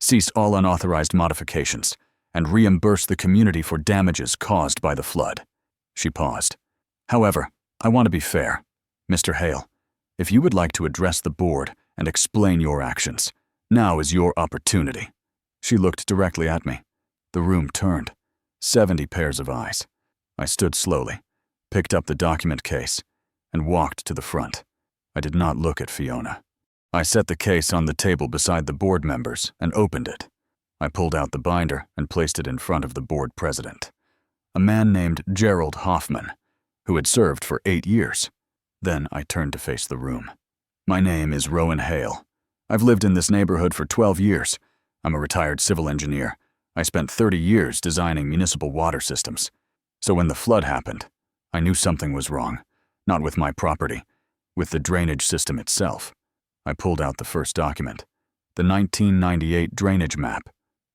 S1: cease all unauthorized modifications, and reimburse the community for damages caused by the flood. She paused. However, I want to be fair. Mr. Hale, if you would like to address the board and explain your actions, now is your opportunity. She looked directly at me. The room turned. 70 pairs of eyes. I stood slowly, picked up the document case, and walked to the front. I did not look at Fiona. I set the case on the table beside the board members and opened it. I pulled out the binder and placed it in front of the board president, a man named Gerald Hoffman, who had served for 8 years. Then I turned to face the room. My name is Rowan Hale. I've lived in this neighborhood for 12 years. I'm a retired civil engineer. I spent 30 years designing municipal water systems. So when the flood happened, I knew something was wrong, not with my property, with the drainage system itself. I pulled out the first document, the 1998 drainage map.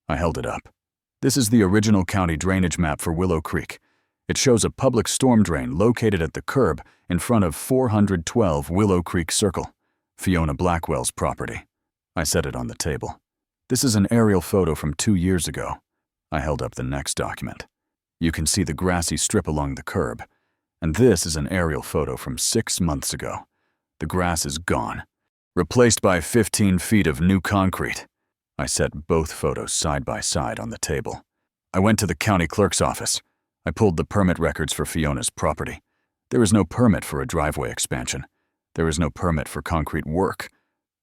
S1: I held it up. This is the original county drainage map for Willow Creek. It shows a public storm drain located at the curb in front of 412 Willow Creek Circle, Fiona Blackwell's property. I set it on the table. This is an aerial photo from 2 years ago. I held up the next document. You can see the grassy strip along the curb. And this is an aerial photo from 6 months ago. The grass is gone, replaced by 15 feet of new concrete. I set both photos side by side on the table. I went to the county clerk's office. I pulled the permit records for Fiona's property. There is no permit for a driveway expansion. There is no permit for concrete work.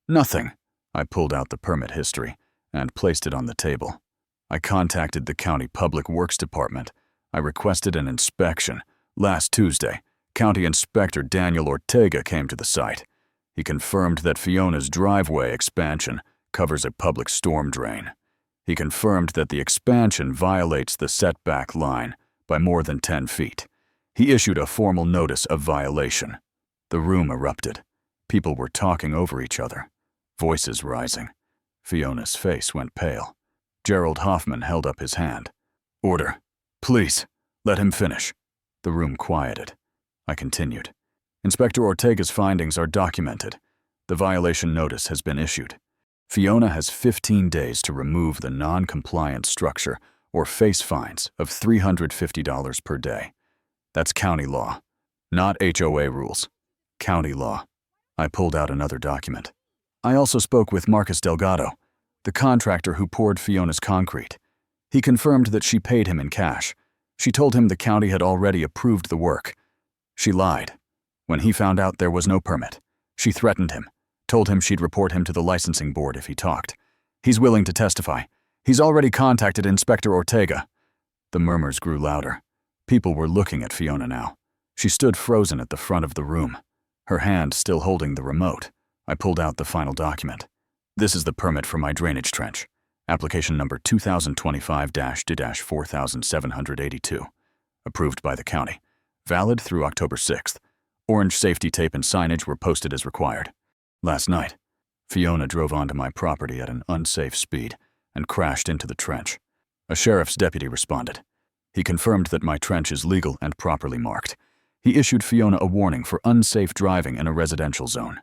S1: Nothing. I pulled out the permit history and placed it on the table. I contacted the county public works department. I requested an inspection. Last Tuesday, County Inspector Daniel Ortega came to the site. He confirmed that Fiona's driveway expansion covers a public storm drain. He confirmed that the expansion violates the setback line by more than 10 feet. He issued a formal notice of violation. The room erupted. People were talking over each other, voices rising. Fiona's face went pale. Gerald Hoffman held up his hand. Order. Please, let him finish. The room quieted. I continued. Inspector Ortega's findings are documented. The violation notice has been issued. Fiona has 15 days to remove the non-compliant structure or face fines of $350 per day. That's county law, not HOA rules. County law. I pulled out another document. I also spoke with Marcus Delgado, the contractor who poured Fiona's concrete. He confirmed that she paid him in cash. She told him the county had already approved the work. She lied. When he found out there was no permit, she threatened him, told him she'd report him to the licensing board if he talked. He's willing to testify. He's already contacted Inspector Ortega. The murmurs grew louder. People were looking at Fiona now. She stood frozen at the front of the room, her hand still holding the remote. I pulled out the final document. This is the permit for my drainage trench. Application number 2025-4782. Approved by the county. Valid through October 6th. Orange safety tape and signage were posted as required. Last night, Fiona drove onto my property at an unsafe speed and crashed into the trench. A sheriff's deputy responded. He confirmed that my trench is legal and properly marked. He issued Fiona a warning for unsafe driving in a residential zone.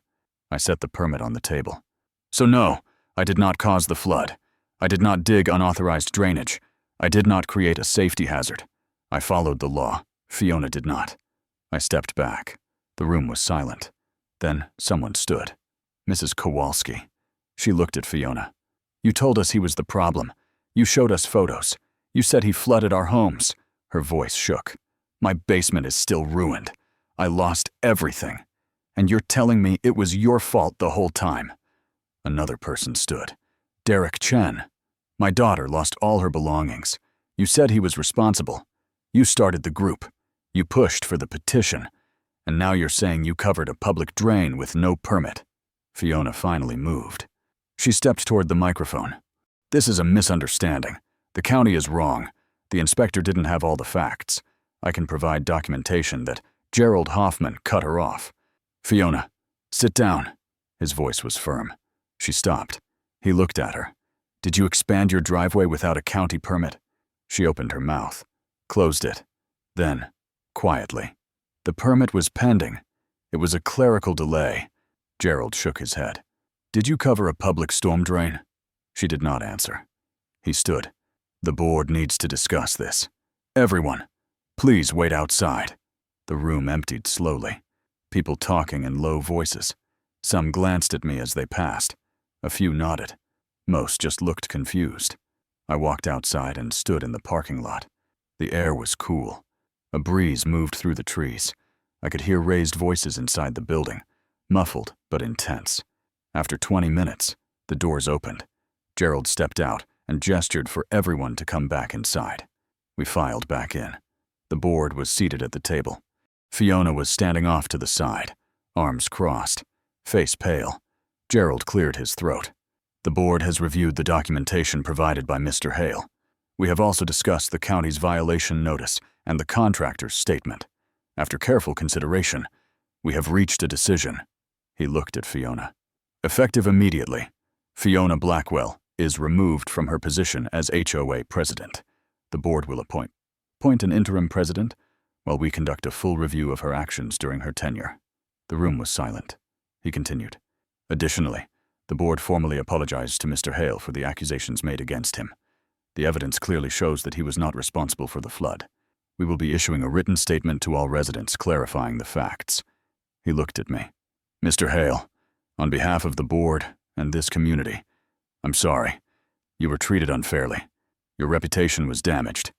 S1: I set the permit on the table. So no, I did not cause the flood. I did not dig unauthorized drainage. I did not create a safety hazard. I followed the law. Fiona did not. I stepped back. The room was silent. Then someone stood. Mrs. Kowalski. She looked at Fiona. You told us he was the problem. You showed us photos. You said he flooded our homes. Her voice shook. My basement is still ruined. I lost everything. And you're telling me it was your fault the whole time. Another person stood. Derek Chen. My daughter lost all her belongings. You said he was responsible. You started the group. You pushed for the petition. And now you're saying you covered a public drain with no permit. Fiona finally moved. She stepped toward the microphone. This is a misunderstanding. The county is wrong. The inspector didn't have all the facts. I can provide documentation that Gerald Hoffman cut her off. Fiona, sit down. His voice was firm. She stopped. He looked at her. Did you expand your driveway without a county permit? She opened her mouth, closed it. Then, quietly, the permit was pending. It was a clerical delay. Gerald shook his head. Did you cover a public storm drain? She did not answer. He stood. The board needs to discuss this. Everyone, please wait outside. The room emptied slowly. People talking in low voices. Some glanced at me as they passed. A few nodded. Most just looked confused. I walked outside and stood in the parking lot. The air was cool. A breeze moved through the trees. I could hear raised voices inside the building, muffled but intense. After 20 minutes, the doors opened. Gerald stepped out and gestured for everyone to come back inside. We filed back in. The board was seated at the table. Fiona was standing off to the side, arms crossed, face pale. Gerald cleared his throat. The board has reviewed the documentation provided by Mr. Hale. We have also discussed the county's violation notice and the contractor's statement. After careful consideration, we have reached a decision. He looked at Fiona. Effective immediately, Fiona Blackwell is removed from her position as HOA president. The board will appoint an interim president while we conduct a full review of her actions during her tenure. The room was silent. He continued. Additionally, the board formally apologized to Mr. Hale for the accusations made against him. The evidence clearly shows that he was not responsible for the flood. We will be issuing a written statement to all residents clarifying the facts. He looked at me. Mr. Hale, on behalf of the board and this community, I'm sorry. You were treated unfairly. Your reputation was damaged,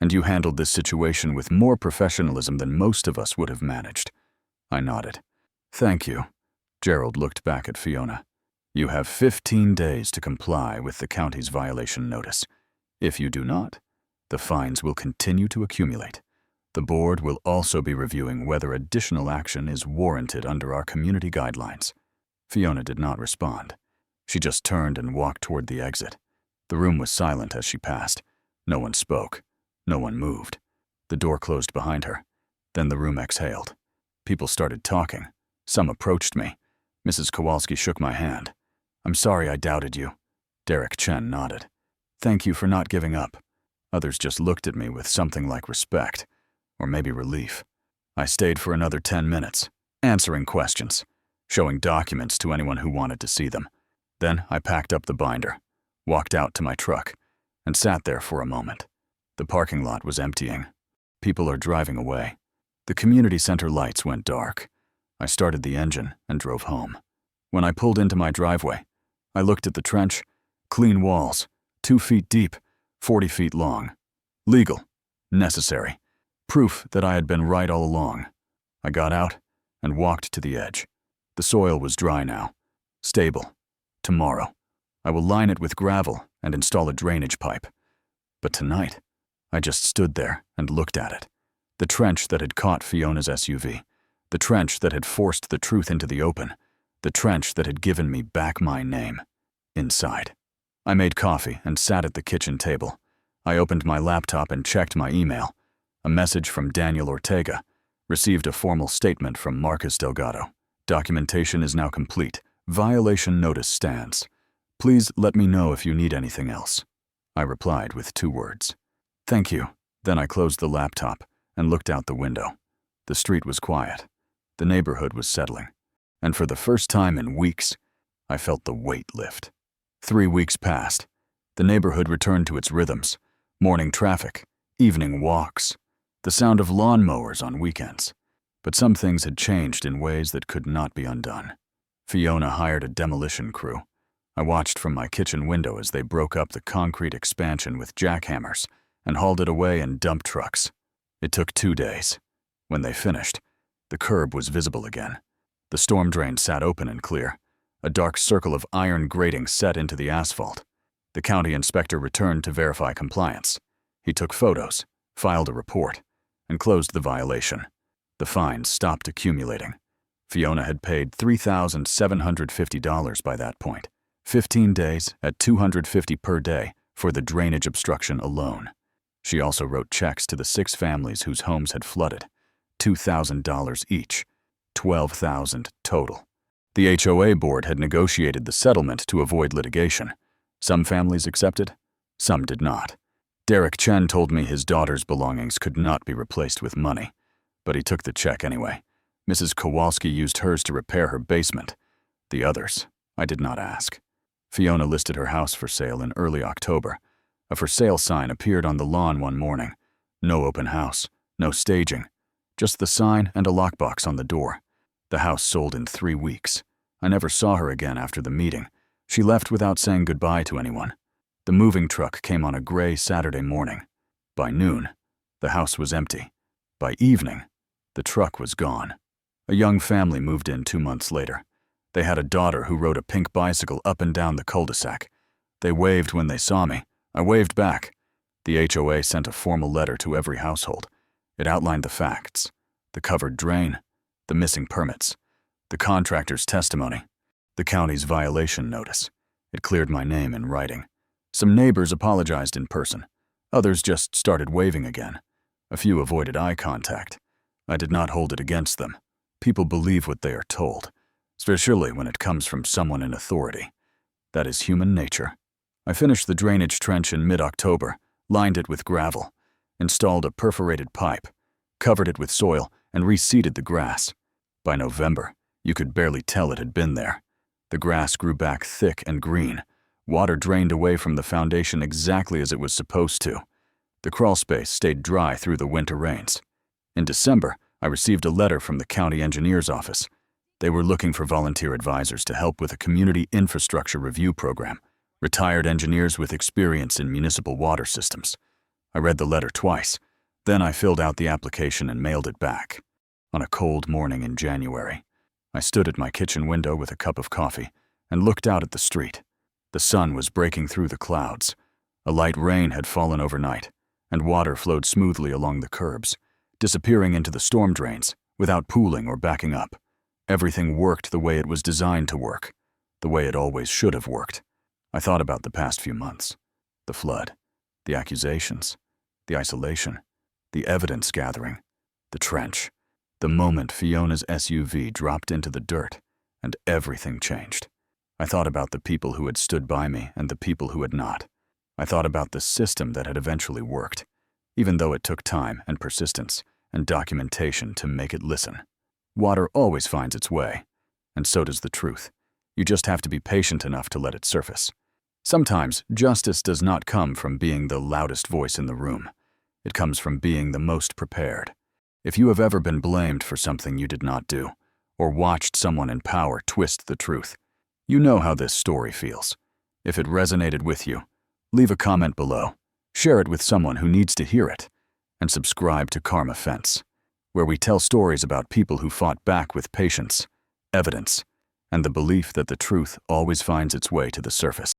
S1: and you handled this situation with more professionalism than most of us would have managed. I nodded. Thank you. Gerald looked back at Fiona. You have 15 days to comply with the county's violation notice. If you do not, the fines will continue to accumulate. The board will also be reviewing whether additional action is warranted under our community guidelines. Fiona did not respond. She just turned and walked toward the exit. The room was silent as she passed. No one spoke. No one moved. The door closed behind her. Then the room exhaled. People started talking. Some approached me. Mrs. Kowalski shook my hand. I'm sorry I doubted you. Derek Chen nodded. Thank you for not giving up. Others just looked at me with something like respect, or maybe relief. I stayed for another 10 minutes, answering questions, showing documents to anyone who wanted to see them. Then I packed up the binder, walked out to my truck, and sat there for a moment. The parking lot was emptying. People are driving away. The community center lights went dark. I started the engine and drove home. When I pulled into my driveway, I looked at the trench. Clean walls, 2 feet deep, 40 feet long. Legal. Necessary. Proof that I had been right all along. I got out and walked to the edge. The soil was dry now. Stable. Tomorrow, I will line it with gravel and install a drainage pipe. But tonight, I just stood there and looked at it. The trench that had caught Fiona's SUV. The trench that had forced the truth into the open. The trench that had given me back my name. Inside. I made coffee and sat at the kitchen table. I opened my laptop and checked my email. A message from Daniel Ortega. Received a formal statement from Marcus Delgado. Documentation is now complete. Violation notice stands. Please let me know if you need anything else. I replied with 2 words. Thank you. Then I closed the laptop and looked out the window. The street was quiet. The neighborhood was settling. And for the first time in weeks, I felt the weight lift. 3 weeks passed. The neighborhood returned to its rhythms. Morning traffic, evening walks, the sound of lawnmowers on weekends. But some things had changed in ways that could not be undone. Fiona hired a demolition crew. I watched from my kitchen window as they broke up the concrete expansion with jackhammers and hauled it away in dump trucks. It took 2 days. When they finished, the curb was visible again. The storm drain sat open and clear, a dark circle of iron grating set into the asphalt. The county inspector returned to verify compliance. He took photos, filed a report, and closed the violation. The fines stopped accumulating. Fiona had paid $3,750 by that point, 15 days at $250 per day for the drainage obstruction alone. She also wrote checks to the 6 families whose homes had flooded, $2,000 each, $12,000 total. The HOA board had negotiated the settlement to avoid litigation. Some families accepted, some did not. Derek Chen told me his daughter's belongings could not be replaced with money, but he took the check anyway. Mrs. Kowalski used hers to repair her basement. The others, I did not ask. Fiona listed her house for sale in early October. A for sale sign appeared on the lawn one morning. No open house, no staging, just the sign and a lockbox on the door. The house sold in 3 weeks. I never saw her again after the meeting. She left without saying goodbye to anyone. The moving truck came on a gray Saturday morning. By noon, the house was empty. By evening, the truck was gone. A young family moved in 2 months later. They had a daughter who rode a pink bicycle up and down the cul-de-sac. They waved when they saw me. I waved back. The HOA sent a formal letter to every household. It outlined the facts: the covered drain, the missing permits, the contractor's testimony, the county's violation notice. It cleared my name in writing. Some neighbors apologized in person. Others just started waving again. A few avoided eye contact. I did not hold it against them. People believe what they are told, especially when it comes from someone in authority. That is human nature. I finished the drainage trench in mid-October, lined it with gravel, installed a perforated pipe, covered it with soil, and reseeded the grass. By November, you could barely tell it had been there. The grass grew back thick and green. Water drained away from the foundation exactly as it was supposed to. The crawl space stayed dry through the winter rains. In December, I received a letter from the county engineer's office. They were looking for volunteer advisors to help with a community infrastructure review program, retired engineers with experience in municipal water systems. I read the letter twice. Then I filled out the application and mailed it back. On a cold morning in January, I stood at my kitchen window with a cup of coffee and looked out at the street. The sun was breaking through the clouds. A light rain had fallen overnight, and water flowed smoothly along the curbs, disappearing into the storm drains without pooling or backing up. Everything worked the way it was designed to work, the way it always should have worked. I thought about the past few months: the flood, the accusations, the isolation, the evidence gathering, the trench, the moment Fiona's SUV dropped into the dirt, and everything changed. I thought about the people who had stood by me and the people who had not. I thought about the system that had eventually worked, even though it took time and persistence and documentation to make it listen. Water always finds its way, and so does the truth. You just have to be patient enough to let it surface. Sometimes justice does not come from being the loudest voice in the room. It comes from being the most prepared. If you have ever been blamed for something you did not do, or watched someone in power twist the truth, you know how this story feels. If it resonated with you, leave a comment below, share it with someone who needs to hear it, and subscribe to Karma Fence, where we tell stories about people who fought back with patience, evidence, and the belief that the truth always finds its way to the surface.